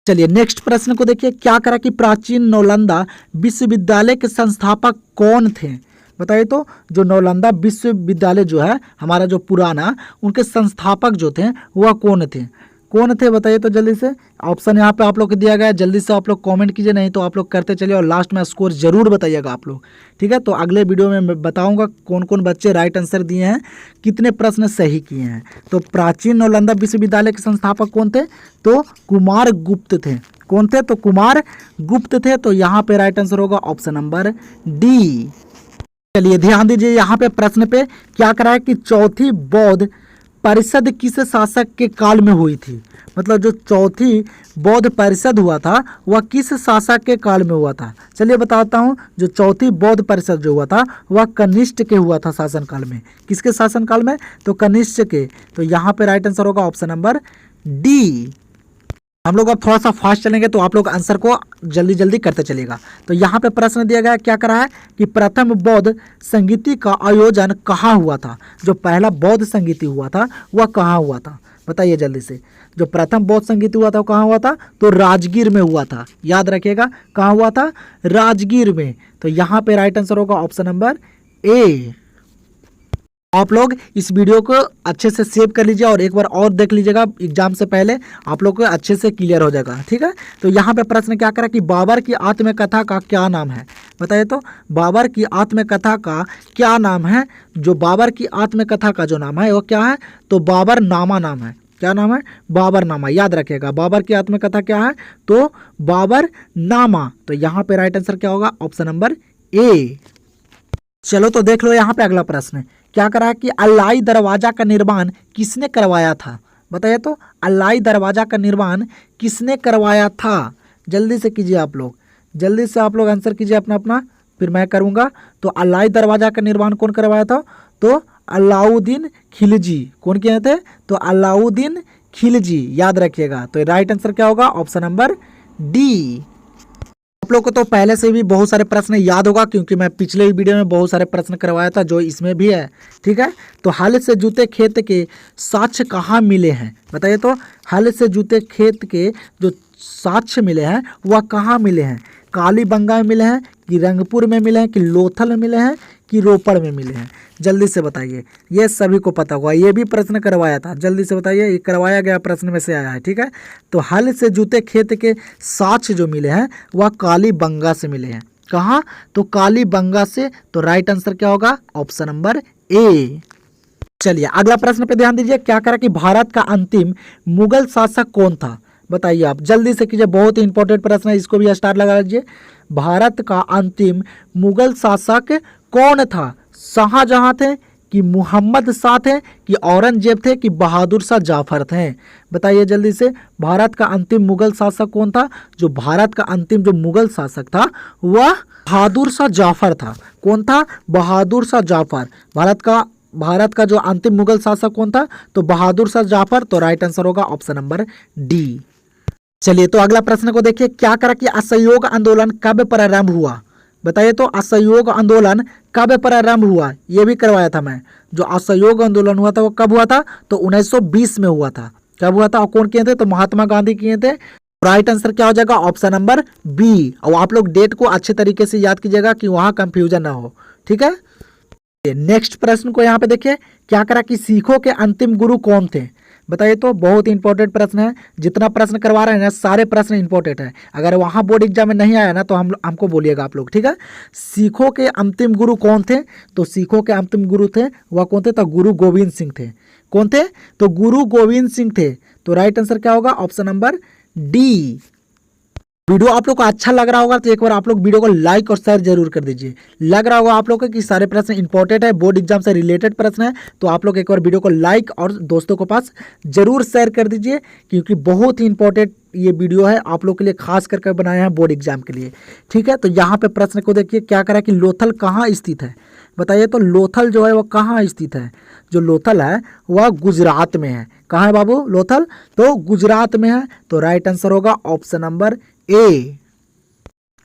चलिए नेक्स्ट प्रश्न को देखिए, क्या करा कि प्राचीन नालंदा विश्वविद्यालय के संस्थापक कौन थे? बताइए तो जो नालंदा विश्वविद्यालय जो है हमारा जो पुराना, उनके संस्थापक जो थे वह कौन थे? कौन थे बताइए तो जल्दी से। ऑप्शन यहाँ पे आप लोग को दिया गया है, जल्दी से आप लोग कमेंट कीजिए, नहीं तो आप लोग करते चलिए और लास्ट में स्कोर जरूर बताइएगा आप लोग। ठीक है, तो अगले वीडियो में मैं बताऊंगा कौन कौन बच्चे राइट आंसर दिए हैं, कितने प्रश्न सही किए हैं। तो प्राचीन नालंदा विश्वविद्यालय के संस्थापक कौन थे? तो कुमार गुप्त थे। कौन थे? तो कुमार गुप्त थे। तो यहाँ पे राइट आंसर होगा ऑप्शन नंबर डी। चलिए ध्यान दीजिए यहाँ पे प्रश्न पे, क्या करा है कि चौथी बौद्ध परिषद किस शासक के काल में हुई थी? मतलब जो चौथी बौद्ध परिषद हुआ था वह किस शासक के काल में हुआ था? चलिए बताता हूँ, जो चौथी बौद्ध परिषद जो हुआ था वह कनिष्ठ के हुआ था शासनकाल में। किसके शासनकाल में? तो कनिष्ठ के। तो यहाँ पे राइट आंसर होगा ऑप्शन नंबर डी। हम लोग अब थोड़ा सा फास्ट चलेंगे तो आप लोग आंसर को जल्दी जल्दी करते चलिएगा। तो यहाँ पे प्रश्न दिया गया, क्या करा है कि प्रथम बौद्ध संगीति का आयोजन कहाँ हुआ था? जो पहला बौद्ध संगीति हुआ था वह कहाँ हुआ था? बताइए जल्दी से। जो प्रथम बौद्ध संगीति हुआ था कहाँ हुआ था? तो राजगीर में हुआ था, याद रखिएगा। कहाँ हुआ था? राजगीर में। तो यहाँ पे राइट आंसर होगा ऑप्शन नंबर ए। आप लोग इस वीडियो को अच्छे से सेव कर लीजिए और एक बार और देख लीजिएगा, एग्जाम से पहले आप लोग को अच्छे से क्लियर हो जाएगा। ठीक है, तो यहाँ पे प्रश्न क्या करा कि बाबर की आत्मकथा का क्या नाम है? बताइए तो बाबर की आत्मकथा का क्या नाम है? जो बाबर की आत्मकथा का जो नाम है वो क्या है? तो बाबर नामा नाम है। क्या नाम है? बाबर नामा, याद रखिएगा। बाबर की आत्मकथा क्या है? तो बाबर नामा। तो यहाँ पे राइट आंसर क्या होगा? Option number A. चलो तो देख लो यहाँ पे अगला प्रश्न, क्या करा कि अलाई दरवाजा का निर्माण किसने करवाया था? बताइए तो अलाई दरवाजा का निर्माण किसने करवाया था? जल्दी से कीजिए आप लोग, जल्दी से आप लोग आंसर कीजिए अपना अपना, फिर मैं करूँगा। तो अलाई दरवाजा का निर्माण कौन करवाया था? तो अलाउद्दीन खिलजी। कौन किए थे? तो अलाउद्दीन खिलजी, याद रखिएगा। तो राइट आंसर क्या होगा? Option number D. आप लोग को तो पहले से भी बहुत सारे प्रश्न याद होगा, क्योंकि मैं पिछले ही वीडियो में बहुत सारे प्रश्न करवाया था जो इसमें भी है। ठीक है, तो हल से जूते खेत के साक्ष्य कहाँ मिले हैं? बताइए तो, हल से जूते खेत के जो साक्ष्य मिले हैं वह कहाँ मिले हैं? कालीबंगा में मिले हैं, कि रंगपुर में मिले हैं, कि लोथल में मिले हैं, कि रोपड़ में मिले हैं? जल्दी से बताइए, ये सभी को पता होगा, ये भी प्रश्न करवाया था। जल्दी से बताइए, ये करवाया गया प्रश्न में से आया है। ठीक है, तो हल से जूते खेत के साक्ष्य जो मिले हैं वह कालीबंगा से मिले हैं। कहाँ? तो कालीबंगा से। तो राइट आंसर क्या होगा? Option number A. चलिए अगला प्रश्न पे ध्यान दीजिए। क्या करा कि भारत का अंतिम मुगल शासक कौन था? बताइए आप, जल्दी से कीजिए, बहुत ही इंपॉर्टेंट प्रश्न है, इसको भी स्टार लगा लीजिए। भारत का अंतिम मुगल शासक कौन था? शाहजहां थे, कि मोहम्मद शाह थे, कि औरंगजेब थे, कि बहादुर शाह जाफर थे? बताइए जल्दी से, भारत का अंतिम मुगल शासक कौन था? जो भारत का अंतिम जो मुगल शासक था वह बहादुर शाह जाफर था। कौन था? बहादुर शाह जाफर। भारत का जो अंतिम मुगल शासक कौन था? तो बहादुर शाह जाफर। तो राइट आंसर होगा ऑप्शन नंबर डी। चलिए तो अगला प्रश्न को देखिए। क्या करा कि असहयोग आंदोलन कब प्रारंभ हुआ? बताइए तो, असहयोग आंदोलन कब प्रारंभ हुआ? ये भी करवाया था मैं। जो असहयोग आंदोलन हुआ था वो कब हुआ था? तो 1920 में हुआ था। कब हुआ था और कौन किए थे? तो महात्मा गांधी किए थे। राइट आंसर क्या हो जाएगा? Option number B. और आप लोग डेट को अच्छे तरीके से याद कीजिएगा कि वहां कंफ्यूजन ना हो। ठीक है, नेक्स्ट प्रश्न को यहाँ पे देखिए। क्या करा कि सिखों के अंतिम गुरु कौन थे? बताइए तो, बहुत इंपॉर्टेंट प्रश्न है। जितना प्रश्न करवा रहे हैं ना, सारे प्रश्न इंपॉर्टेंट है। अगर वहां बोर्ड एग्जाम में नहीं आया ना तो हमको बोलिएगा आप लोग। ठीक है, सिखों के अंतिम गुरु कौन थे? तो सिखों के अंतिम गुरु थे, वह कौन थे? तो गुरु गोविंद सिंह थे। कौन थे? तो गुरु गोविंद सिंह थे। तो राइट आंसर क्या होगा? Option number D. वीडियो आप लोग को अच्छा लग रहा होगा तो एक बार आप लोग वीडियो को लाइक और शेयर जरूर कर दीजिए। लग रहा होगा आप लोग को कि सारे प्रश्न इंपॉर्टेंट है, बोर्ड एग्जाम से रिलेटेड प्रश्न है, तो आप लोग एक बार वीडियो को लाइक और दोस्तों के पास जरूर शेयर कर दीजिए, क्योंकि बहुत ही इंपॉर्टेंट ये वीडियो है आप लोग के लिए, खास करके बनाया है बोर्ड एग्जाम के लिए। ठीक है, तो यहाँ पे प्रश्न को देखिए। क्या करा कि लोथल कहाँ स्थित है? बताइए तो, लोथल जो है वो कहाँ स्थित है? जो लोथल है वह गुजरात में है। कहाँ है बाबू लोथल? तो गुजरात में है। तो राइट आंसर होगा ऑप्शन नंबर ए।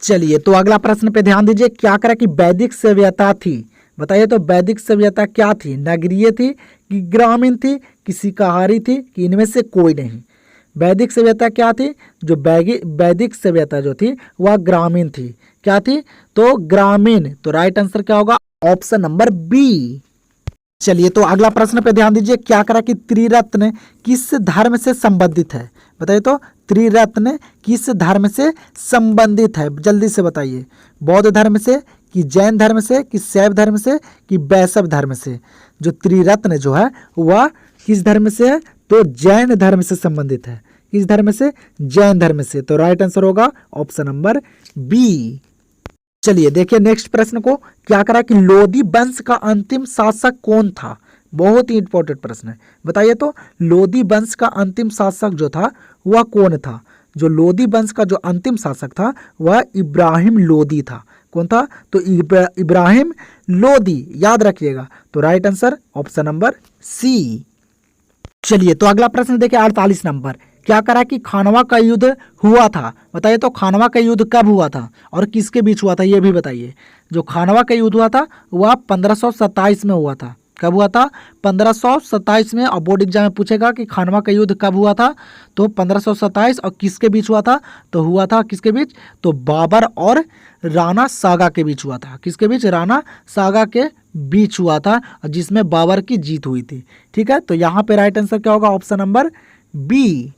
चलिए तो अगला प्रश्न पे ध्यान दीजिए। क्या करा कि वैदिक सभ्यता थी? बताइए तो, वैदिक सभ्यता क्या थी? नगरीय थी, कि ग्रामीण थी, कि शाकाहारी थी, कि इनमें से कोई नहीं? वैदिक सभ्यता क्या थी? जो वैदिक सभ्यता जो थी वह ग्रामीण थी। क्या थी? तो ग्रामीण। तो राइट आंसर क्या होगा? Option number B. चलिए तो अगला प्रश्न पे ध्यान दीजिए। क्या करा कि त्रिरत्न किस धर्म से संबंधित है? बताइए तो, त्रिरत्न किस धर्म से संबंधित है? जल्दी से बताइए। बौद्ध धर्म से, कि जैन धर्म से, कि शैव धर्म से, कि वैष्णव धर्म से? जो त्रिरत्न जो है वह किस धर्म से है? तो जैन धर्म से संबंधित है। किस धर्म से? जैन धर्म से। तो राइट आंसर होगा ऑप्शन नंबर बी। चलिए देखिए नेक्स्ट प्रश्न को। क्या करा कि लोदी वंश का अंतिम शासक कौन था? बहुत ही इंपॉर्टेंट प्रश्न है। बताइए तो, लोदी वंश का अंतिम शासक जो था वह कौन था? जो लोदी वंश का जो अंतिम शासक था वह इब्राहिम लोदी था। कौन था? तो इब्राहिम लोदी, याद रखिएगा। तो right answer option number C. चलिए तो अगला प्रश्न देखिए 48 नंबर। क्या करा कि खानवा का युद्ध हुआ था? बताइए तो, खानवा का युद्ध कब हुआ था और किसके बीच हुआ था? ये भी बताइए। जो खानवा का युद्ध हुआ था वह 1527 में हुआ था। कब हुआ था? 1527 में। और बोर्ड एग्जाम में पूछेगा कि खानवा का युद्ध कब हुआ था? तो 1527। और किसके बीच हुआ था? तो हुआ था किसके बीच? तो बाबर और राणा सागा के बीच हुआ था। किसके बीच? राणा सागा के बीच हुआ था, जिसमें बाबर की जीत हुई थी। ठीक है, तो यहाँ पे राइट आंसर क्या होगा? Option number B.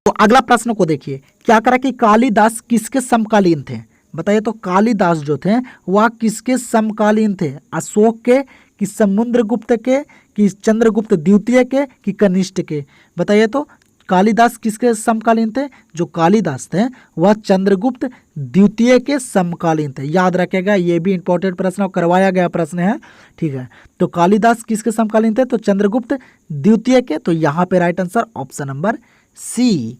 तो अगला प्रश्न को देखिए। क्या करा कि कालिदास किसके समकालीन थे? बताइए तो, कालिदास जो थे वह किसके समकालीन थे? अशोक के, कि समुद्रगुप्त के, कि चंद्रगुप्त द्वितीय के, कि कनिष्ठ के? बताइए तो, कालिदास किसके समकालीन थे? जो कालिदास थे वह चंद्रगुप्त द्वितीय के समकालीन थे। याद रखेगा, ये भी इंपॉर्टेंट प्रश्न और करवाया गया प्रश्न है। ठीक है, तो कालिदास किसके समकालीन थे? तो चंद्रगुप्त द्वितीय के। तो यहाँ पे right answer option number C.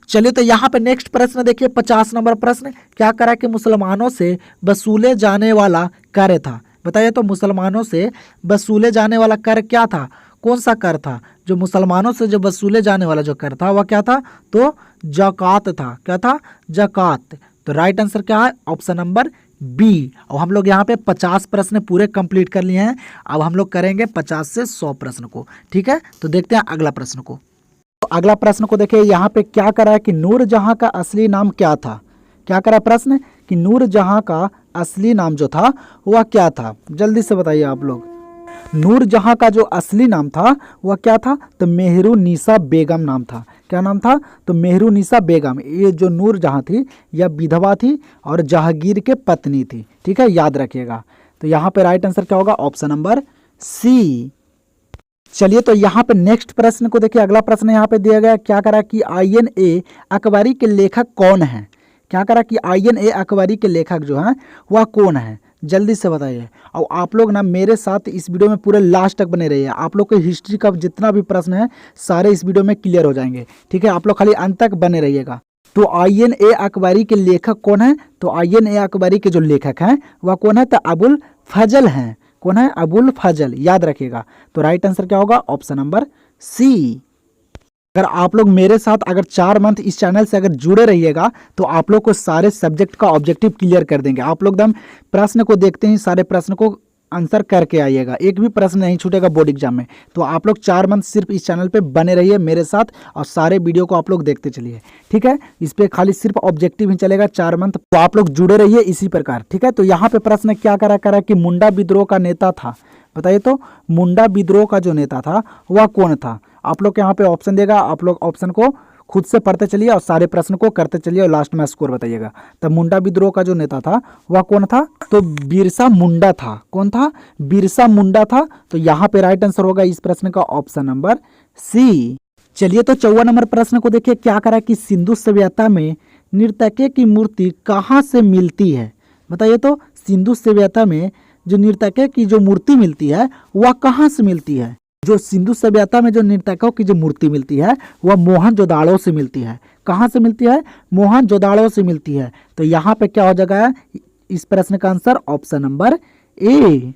चलिए तो यहाँ पे नेक्स्ट प्रश्न देखिए 50 नंबर प्रश्न। क्या करा कि मुसलमानों से वसूले जाने वाला कर था? बताइए तो, मुसलमानों से वसूले जाने वाला कर क्या था? कौन सा कर था? जो मुसलमानों से जो वसूले जाने वाला जो कर था वह क्या था? तो ज़कात था। क्या था? ज़कात। तो राइट आंसर क्या है? Option number B. और हम लोग यहाँ पे 50 प्रश्न पूरे कंप्लीट कर लिए हैं। अब हम लोग करेंगे 50 से 100 प्रश्न को। ठीक है, तो देखते हैं अगला प्रश्न को। तो अगला प्रश्न को देखिए, यहाँ पे क्या करा है कि नूरजहां का असली नाम क्या था। क्या करा प्रश्न कि नूरजहां का असली नाम जो था वह क्या था, जल्दी से बताइए आप लोग। नूरजहां का जो असली नाम था वह क्या था? तो मेहरुन्निसा बेगम नाम था। क्या नाम था? तो मेहरुन्निसा बेगम। ये जो नूरजहां थी यह विधवा थी और जहांगीर के पत्नी थी। ठीक है, याद रखिएगा। तो यहाँ पे राइट आंसर क्या होगा? Option number C. चलिए, तो यहाँ पे नेक्स्ट प्रश्न को देखिए। अगला प्रश्न यहाँ पे दिया गया, क्या करा कि INA अकबरी के लेखक कौन है। क्या करा कि INA अकबरी के लेखक जो हैं वह कौन है, जल्दी से बताइए। और आप लोग ना मेरे साथ इस वीडियो में पूरे लास्ट तक बने रहिए। आप लोग के हिस्ट्री का जितना भी प्रश्न है सारे इस वीडियो में क्लियर हो जाएंगे। ठीक है, आप लोग खाली अंत तक बने रहिएगा। तो INA अकबरी के लेखक कौन है? तो INA अकबरी के जो लेखक हैं वह कौन है? तो अबुल फजल हैं। कौन है? अबुल फजल, याद रखिएगा। तो राइट आंसर क्या होगा? Option number C. अगर आप लोग मेरे साथ अगर 4 मंथ इस चैनल से अगर जुड़े रहिएगा तो आप लोग को सारे सब्जेक्ट का ऑब्जेक्टिव क्लियर कर देंगे। आप लोग एकदम प्रश्न को देखते ही सारे प्रश्न को आंसर करके आइएगा, एक भी प्रश्न नहीं छूटेगा बोर्ड एग्जाम में। तो आप लोग 4 मंथ सिर्फ इस चैनल पे बने रहिए मेरे साथ और सारे वीडियो को आप लोग देखते चलिए। ठीक है, इस पे खाली सिर्फ ऑब्जेक्टिव ही चलेगा 4 मंथ, तो आप लोग जुड़े रहिए इसी प्रकार। ठीक है, तो यहाँ पे प्रश्न क्या करा कि मुंडा विद्रोह का नेता था, बताइए तो मुंडा विद्रोह का जो नेता था वह कौन था। आप लोग यहाँ पे ऑप्शन देगा, आप लोग ऑप्शन को खुद से पढ़ते चलिए और सारे प्रश्न को करते चलिए और लास्ट में स्कोर बताइएगा। तब मुंडा विद्रोह का जो नेता था वह कौन था? तो बिरसा मुंडा था। कौन था? बिरसा मुंडा था। तो यहाँ पे राइट आंसर होगा इस प्रश्न का ऑप्शन नंबर सी। चलिए, तो 54 नंबर प्रश्न को देखिए, क्या करा कि सिंधु सभ्यता में नर्तकी की मूर्ति कहाँ से मिलती है, बताइए तो। सिंधु सभ्यता में जो नर्तकी की जो मूर्ति मिलती है वह कहाँ से मिलती है? जो सिंधु सभ्यता में जो नर्तकों की जो मूर्ति मिलती है वह मोहनजोदाड़ो से मिलती है। कहाँ से मिलती है? मोहनजोदाड़ो से मिलती है। तो यहाँ पे क्या हो जाएगा इस प्रश्न का आंसर? Option number A.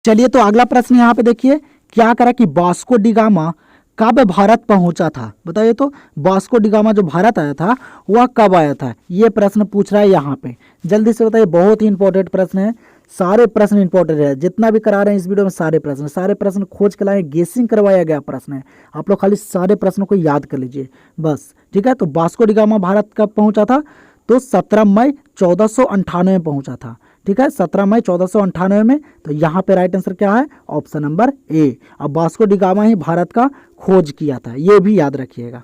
चलिए, तो अगला प्रश्न यहाँ पे देखिए, क्या करा कि वास्को डी गामा कब भारत पहुंचा था, बताइए तो। वास्को डी गामा जो भारत आया था वह कब आया था, ये प्रश्न पूछ रहा है यहाँ पे, जल्दी से बताइए। बहुत ही इंपॉर्टेंट प्रश्न है, सारे प्रश्न इंपॉर्टेंट है, जितना भी करा रहे हैं इस वीडियो में सारे प्रश्न खोज के लाए, गेसिंग करवाया गया प्रश्न है। आप लोग खाली सारे प्रश्नों को याद कर लीजिए बस। ठीक है, तो वास्को डी गामा भारत कब पहुंचा था? तो 17 मई 1498 में पहुंचा था। ठीक है, 17 मई 1498 में। तो यहाँ पे राइट आंसर क्या है? Option number A. अब वास्को डी गामा ही भारत का खोज किया था, ये भी याद रखिएगा।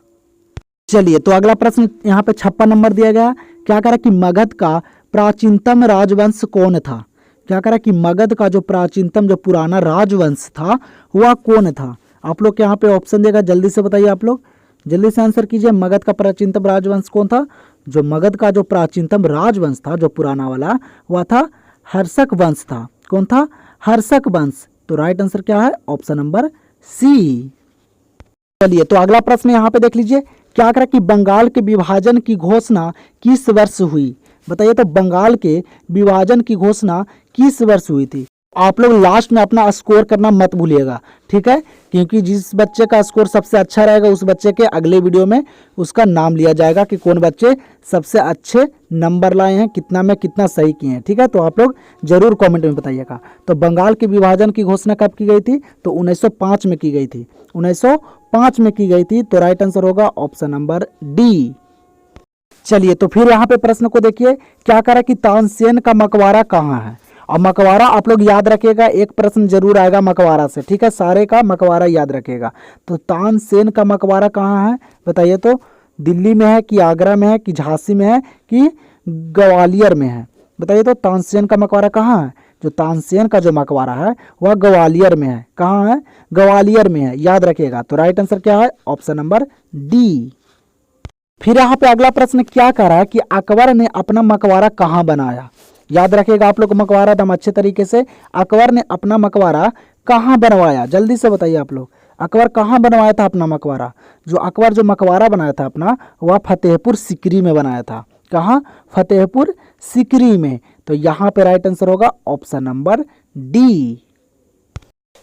चलिए, तो अगला प्रश्न यहाँ पे 56 नंबर दिया गया, क्या करा कि मगध का प्राचीनतम राजवंश कौन था। क्या करा कि मगध का जो प्राचीनतम जो पुराना राजवंश था वह कौन था। आप लोग के यहाँ पे ऑप्शन देगा, जल्दी से बताइए। आप लोग जल्दी से आंसर कीजिए, मगध का प्राचीनतम राजवंश कौन था। जो मगध का जो प्राचीनतम राजवंश था जो पुराना वाला वह था हर्षक वंश था। कौन था? हर्षक वंश। तो राइट आंसर क्या है? Option number C. चलिए, तो अगला प्रश्न यहाँ पे देख लीजिए, क्या करा कि बंगाल के विभाजन की घोषणा किस वर्ष हुई, बताइए तो। बंगाल के विभाजन की घोषणा किस वर्ष हुई थी? आप लोग लास्ट में अपना स्कोर करना मत भूलिएगा, ठीक है, क्योंकि जिस बच्चे का स्कोर सबसे अच्छा रहेगा उस बच्चे के अगले वीडियो में उसका नाम लिया जाएगा कि कौन बच्चे सबसे अच्छे नंबर लाए हैं, कितना में कितना सही किए हैं। ठीक है, तो आप लोग जरूर कमेंट में बताइएगा। तो बंगाल के विभाजन की घोषणा कब की गई थी? तो 1905 में की गई थी। 1905 में की गई थी। तो राइट आंसर होगा ऑप्शन नंबर डी। चलिए, तो फिर यहाँ पे प्रश्न को देखिए, क्या करा कि तानसेन का मकबरा कहाँ है। और मकबरा आप लोग याद रखिएगा, एक प्रश्न जरूर आएगा मकबरा से। ठीक है, सारे का मकबरा याद रखिएगा। तो तानसेन का मकबरा कहाँ है, बताइए तो। दिल्ली में है कि आगरा में है कि झांसी में है कि ग्वालियर में है, बताइए तो। तानसेन का मकबरा कहाँ है? जो तानसेन का जो मकबरा है वह ग्वालियर में है। कहाँ है? ग्वालियर में है, याद रखिएगा। तो राइट आंसर क्या है? Option number D. फिर यहाँ पे अगला प्रश्न क्या कर रहा है कि अकबर ने अपना मकबरा कहाँ बनाया। याद रखिएगा आप लोग मकबरा एकदम अच्छे तरीके से। अकबर ने अपना मकबरा कहाँ बनवाया, जल्दी से बताइए आप लोग। अकबर कहाँ बनवाया था अपना मकबरा? जो अकबर जो मकबरा बनाया था अपना वह फतेहपुर सीकरी में बनाया था। कहाँ? फतेहपुर सीकरी में। तो यहाँ पे राइट आंसर होगा ऑप्शन नंबर डी।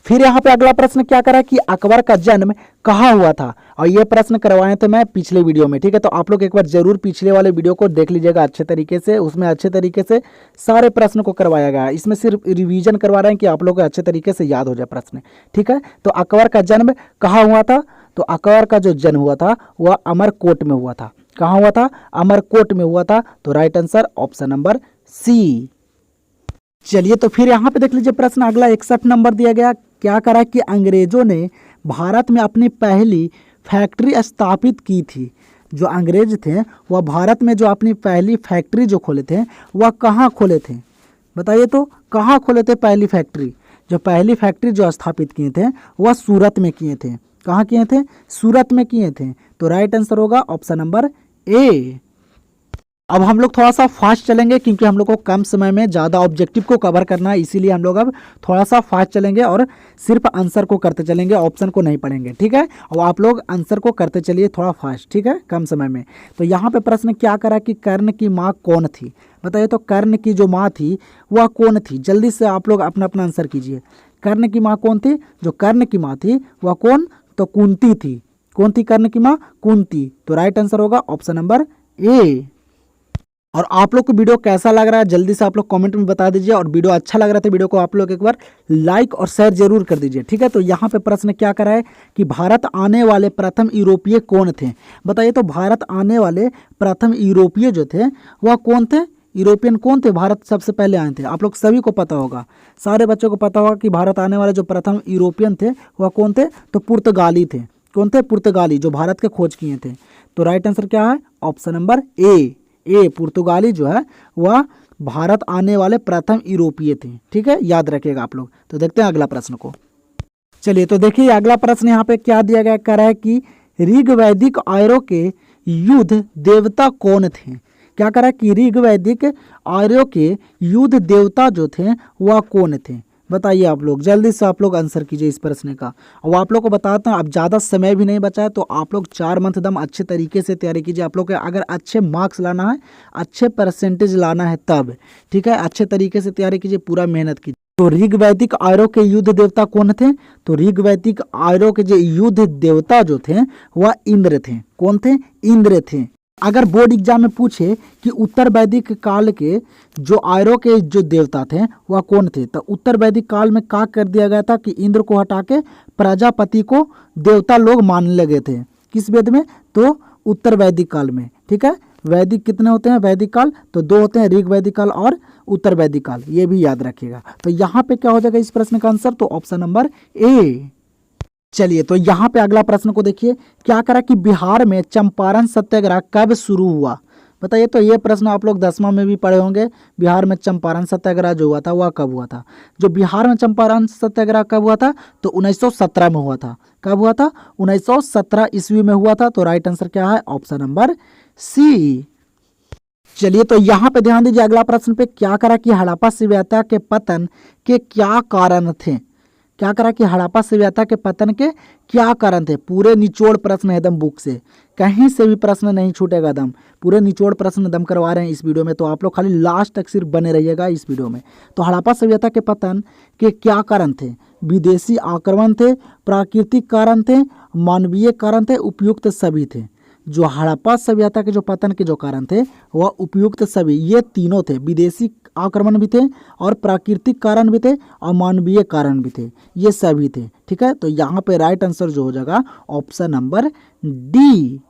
फिर यहाँ पे अगला प्रश्न क्या करा कि अकबर का जन्म कहाँ हुआ था, और ये प्रश्न करवाए थे मैं पिछले वीडियो में। ठीक है, तो आप लोग एक बार जरूर पिछले वाले वीडियो को देख लीजिएगा अच्छे तरीके से, उसमें अच्छे तरीके से सारे प्रश्न को करवाया गया है। इसमें सिर्फ रिवीजन करवा रहे हैं कि आप लोग को अच्छे तरीके से याद हो जाए प्रश्न। ठीक है, तो अकबर का जन्म कहाँ हुआ था, तो अकबर का जो जन्म हुआ था वह अमरकोट में हुआ था। कहाँ हुआ था, अमरकोट में हुआ था। तो right answer option number C. चलिए तो फिर यहाँ पे देख लीजिए प्रश्न अगला 61 नंबर दिया गया। क्या करा कि अंग्रेजों ने भारत में अपनी पहली फैक्ट्री स्थापित की थी। जो अंग्रेज थे वह भारत में जो अपनी पहली फैक्ट्री जो खोले थे वह कहाँ खोले थे, बताइए तो कहाँ खोले थे पहली फैक्ट्री। जो पहली फैक्ट्री जो स्थापित किए थे वह सूरत में किए थे। कहाँ किए थे, सूरत में किए थे। तो राइट आंसर होगा ऑप्शन नंबर ए। अब हम लोग थोड़ा सा फास्ट चलेंगे क्योंकि हम लोग को कम समय में ज़्यादा ऑब्जेक्टिव को कवर करना है, इसीलिए हम लोग अब थोड़ा सा फास्ट चलेंगे और सिर्फ आंसर को करते चलेंगे, ऑप्शन को नहीं पढ़ेंगे। ठीक है, और आप लोग आंसर को करते चलिए थोड़ा फास्ट, ठीक है, कम समय में। तो यहाँ पे प्रश्न क्या करा कि कर्ण की माँ कौन थी, बताइए तो कर्ण की जो माँ थी वह कौन थी। जल्दी से आप लोग अपना अपना आंसर कीजिए। कर्ण की माँ कौन थी, जो कर्ण की माँ थी वह कौन, तो कुंती थी। कौन थी कर्ण की माँ, कुंती। तो राइट आंसर होगा ऑप्शन नंबर ए। और आप लोग को वीडियो कैसा लग रहा है जल्दी से आप लोग कमेंट में बता दीजिए, और वीडियो अच्छा लग रहा था वीडियो को आप लोग एक बार लाइक और शेयर जरूर कर दीजिए। ठीक है, तो यहाँ पे प्रश्न क्या करा है कि भारत आने वाले प्रथम यूरोपीय कौन थे, बताइए तो भारत आने वाले प्रथम यूरोपीय जो थे वह कौन थे, यूरोपियन कौन थे भारत सबसे पहले आए थे। आप लोग सभी को पता होगा, सारे बच्चों को पता होगा कि भारत आने वाले जो प्रथम यूरोपियन थे वह कौन थे, तो पुर्तगाली थे। कौन थे, पुर्तगाली, जो भारत के खोज किए थे। तो राइट आंसर क्या है, ऑप्शन नंबर ए। पुर्तगाली जो है वह भारत आने वाले प्रथम यूरोपीय थे। ठीक है, याद रखिएगा आप लोग। तो देखते हैं अगला प्रश्न को। चलिए तो देखिए अगला प्रश्न यहाँ पे क्या दिया गया, कह रहा है कि ऋग वैदिक आर्यों के युद्ध देवता कौन थे। क्या कह रहा है कि ऋग वैदिक आर्यों के युद्ध देवता जो थे वह कौन थे, बताइए आप लोग जल्दी से आप लोग आंसर कीजिए इस प्रश्न का। और आप लोग को बताता हूँ अब ज़्यादा समय भी नहीं बचा है, तो आप लोग 4 मंथ दम अच्छे तरीके से तैयारी कीजिए। आप लोग को अगर अच्छे मार्क्स लाना है, अच्छे परसेंटेज लाना है तब, ठीक है, अच्छे तरीके से तैयारी कीजिए, पूरा मेहनत कीजिए। तो ऋग वैदिक आर्यों के युद्ध देवता कौन थे, तो ऋग वैदिक आर्यों के जो युद्ध देवता जो थे वह इंद्र थे। कौन थे, इंद्र थे। अगर बोर्ड एग्जाम में पूछे कि उत्तर वैदिक काल के जो आर्यों के जो देवता थे वह कौन थे, तो उत्तर वैदिक काल में क्या कर दिया गया था कि इंद्र को हटा के प्रजापति को देवता लोग मानने लगे थे। किस वेद में, तो उत्तर वैदिक काल में। ठीक है, वैदिक कितने होते हैं वैदिक काल, तो 2 होते हैं, ऋग वैदिक काल और उत्तर वैदिक काल, ये भी याद रखिएगा। तो यहाँ पे क्या हो जाएगा इस प्रश्न का आंसर, तो ऑप्शन नंबर ए। चलिए तो यहाँ पे अगला प्रश्न को देखिए, क्या करा कि बिहार में चंपारण सत्याग्रह कब शुरू हुआ, बताइए तो ये प्रश्न आप लोग 10वां में भी पढ़े होंगे। बिहार में चंपारण सत्याग्रह जो हुआ था वह कब हुआ था। जो बिहार में चंपारण सत्याग्रह कब हुआ था, तो 1917 में हुआ था। कब हुआ था, 1917 ईस्वी में हुआ था। तो राइट आंसर क्या है, ऑप्शन नंबर सी। चलिए तो यहाँ पे ध्यान दीजिए अगला प्रश्न पे, क्या करा कि हड़प्पा सभ्यता के पतन के क्या कारण थे। क्या करा कि हड़प्पा सभ्यता के पतन के क्या कारण थे। पूरे निचोड़ प्रश्न है एकदम, बुक से कहीं से भी प्रश्न नहीं छूटेगा एकदम, पूरे निचोड़ प्रश्न एकदम करवा रहे हैं इस वीडियो में। तो आप लोग खाली लास्ट तक सिर्फ बने रहिएगा इस वीडियो में। तो हड़प्पा सभ्यता के पतन के क्या कारण थे, विदेशी आक्रमण थे, प्राकृतिक कारण थे, मानवीय कारण थे, उपयुक्त सभी थे। जो हड़प्पा सभ्यता के जो पतन के जो कारण थे वह उपयुक्त सभी, ये तीनों थे, विदेशी आक्रमण भी थे और प्राकृतिक कारण भी थे और मानवीय कारण भी थे, ये सभी थे। ठीक है, तो यहाँ पे राइट आंसर जो हो जाएगा ऑप्शन नंबर डी।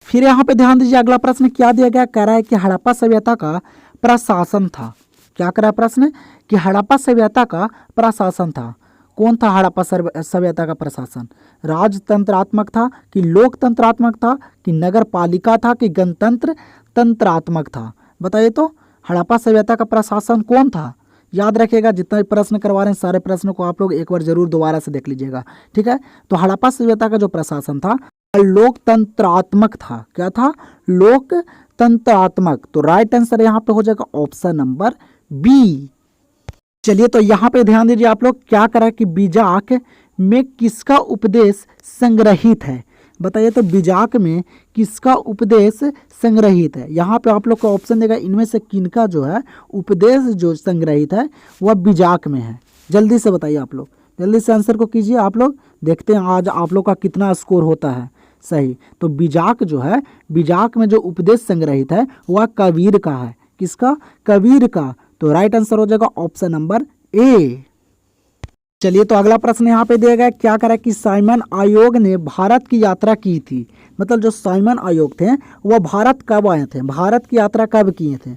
फिर यहाँ पे ध्यान दीजिए अगला प्रश्न क्या दिया गया, कह रहा है कि हड़प्पा सभ्यता का प्रशासन था। क्या कह रहा है प्रश्न कि हड़प्पा सभ्यता का प्रशासन था। कौन था हड़प्पा सभ्यता का प्रशासन, राजतंत्रात्मक था कि लोकतंत्रात्मक था कि नगर पालिका था कि गणतंत्र तंत्रात्मक था, बताइए तो हड़प्पा सभ्यता का प्रशासन कौन था। याद रखिएगा जितना भी प्रश्न करवा रहे हैं सारे प्रश्नों को आप लोग एक बार जरूर दोबारा से देख लीजिएगा। ठीक है, तो हड़प्पा सभ्यता का जो प्रशासन था लोकतंत्रात्मक था। क्या था, लोकतंत्रात्मक। तो राइट आंसर यहाँ पे हो जाएगा ऑप्शन नंबर बी। चलिए तो यहाँ पे ध्यान दीजिए आप लोग, क्या करा कि बीजाक में किसका उपदेश संग्रहित है, बताइए तो बीजाक में किसका उपदेश संग्रहित है। यहाँ पे आप लोग को ऑप्शन देगा इनमें से किनका जो है उपदेश जो संग्रहित है वह बीजाक में है। जल्दी से बताइए आप लोग, जल्दी से आंसर को कीजिए आप लोग। देखते हैं आज आप लोग का कितना स्कोर होता है सही। तो बीजाक जो है, बीजाक में जो उपदेश संग्रहित है वह कबीर का है। किसका? कबीर का। तो राइट आंसर हो जाएगा ऑप्शन नंबर ए। चलिए तो अगला प्रश्न यहाँ पे दिया गया, क्या करा कि साइमन आयोग ने भारत की यात्रा की थी। मतलब जो साइमन आयोग थे वह भारत कब आए थे, भारत की यात्रा कब किए थे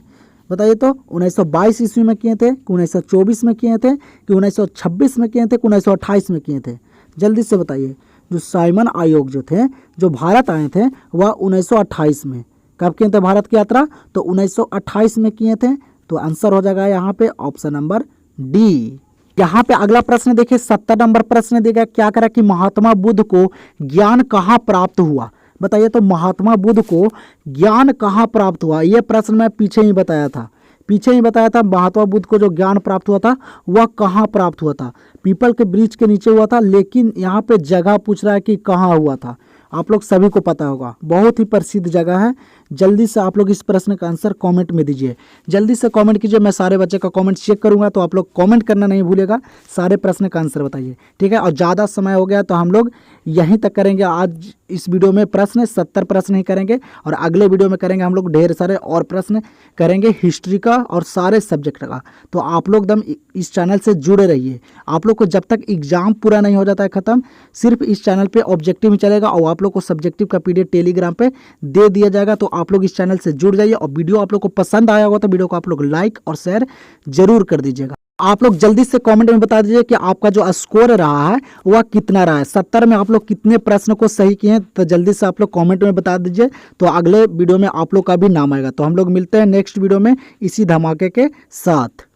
बताइए। तो 1922 ईस्वी में किए थे, कि 1924 में किए थे, कि 1926 में किए थे, कि 1928 में किए थे। जल्दी से बताइए। जो साइमन आयोग जो थे, जो भारत आए थे, वह 1928 में। कब किए थे भारत की यात्रा? तो 1928 में किए थे। तो आंसर हो जाएगा यहाँ पे ऑप्शन नंबर डी। यहाँ पे अगला प्रश्न देखिए, 70 नंबर प्रश्न देगा, क्या करा कि महात्मा बुद्ध को ज्ञान कहाँ प्राप्त हुआ बताइए। तो महात्मा बुद्ध को ज्ञान कहाँ प्राप्त हुआ, ये प्रश्न मैं पीछे ही बताया था, पीछे ही बताया था। महात्मा बुद्ध को जो ज्ञान प्राप्त हुआ था वह कहाँ प्राप्त हुआ था? पीपल के वृक्ष के नीचे हुआ था, लेकिन यहाँ पे जगह पूछ रहा है कि कहाँ हुआ था। आप लोग सभी को पता होगा, बहुत ही प्रसिद्ध जगह है। जल्दी से आप लोग इस प्रश्न का आंसर कमेंट में दीजिए, जल्दी से कमेंट कीजिए। मैं सारे बच्चे का कमेंट चेक करूंगा, तो आप लोग कमेंट करना नहीं भूलेगा, सारे प्रश्न का आंसर बताइए, ठीक है। और ज़्यादा समय हो गया तो हम लोग यहीं तक करेंगे आज इस वीडियो में। प्रश्न 70 प्रश्न ही करेंगे, और अगले वीडियो में करेंगे हम लोग ढेर सारे और प्रश्न करेंगे हिस्ट्री का और सारे सब्जेक्ट का। तो आप लोग एकदम इस चैनल से जुड़े रहिए। आप लोग को जब तक एग्जाम पूरा नहीं हो जाता है ख़त्म, सिर्फ इस चैनल पे ऑब्जेक्टिव ही चलेगा, और आप लोग को सब्जेक्टिव का पीडीएफ टेलीग्राम पे दे दिया जाएगा। तो आप लोग इस चैनल से जुड़ जाइए, और वीडियो आप लोग को पसंद आया होगा तो वीडियो को आप लोग लाइक और शेयर जरूर कर दीजिएगा। आप लोग जल्दी से कमेंट में बता दीजिए कि आपका जो स्कोर रहा है वह कितना रहा है। 70 में आप लोग कितने प्रश्न को सही किए हैं, तो जल्दी से आप लोग कमेंट में बता दीजिए। तो अगले वीडियो में आप लोग का भी नाम आएगा। तो हम लोग मिलते हैं नेक्स्ट वीडियो में इसी धमाके के साथ।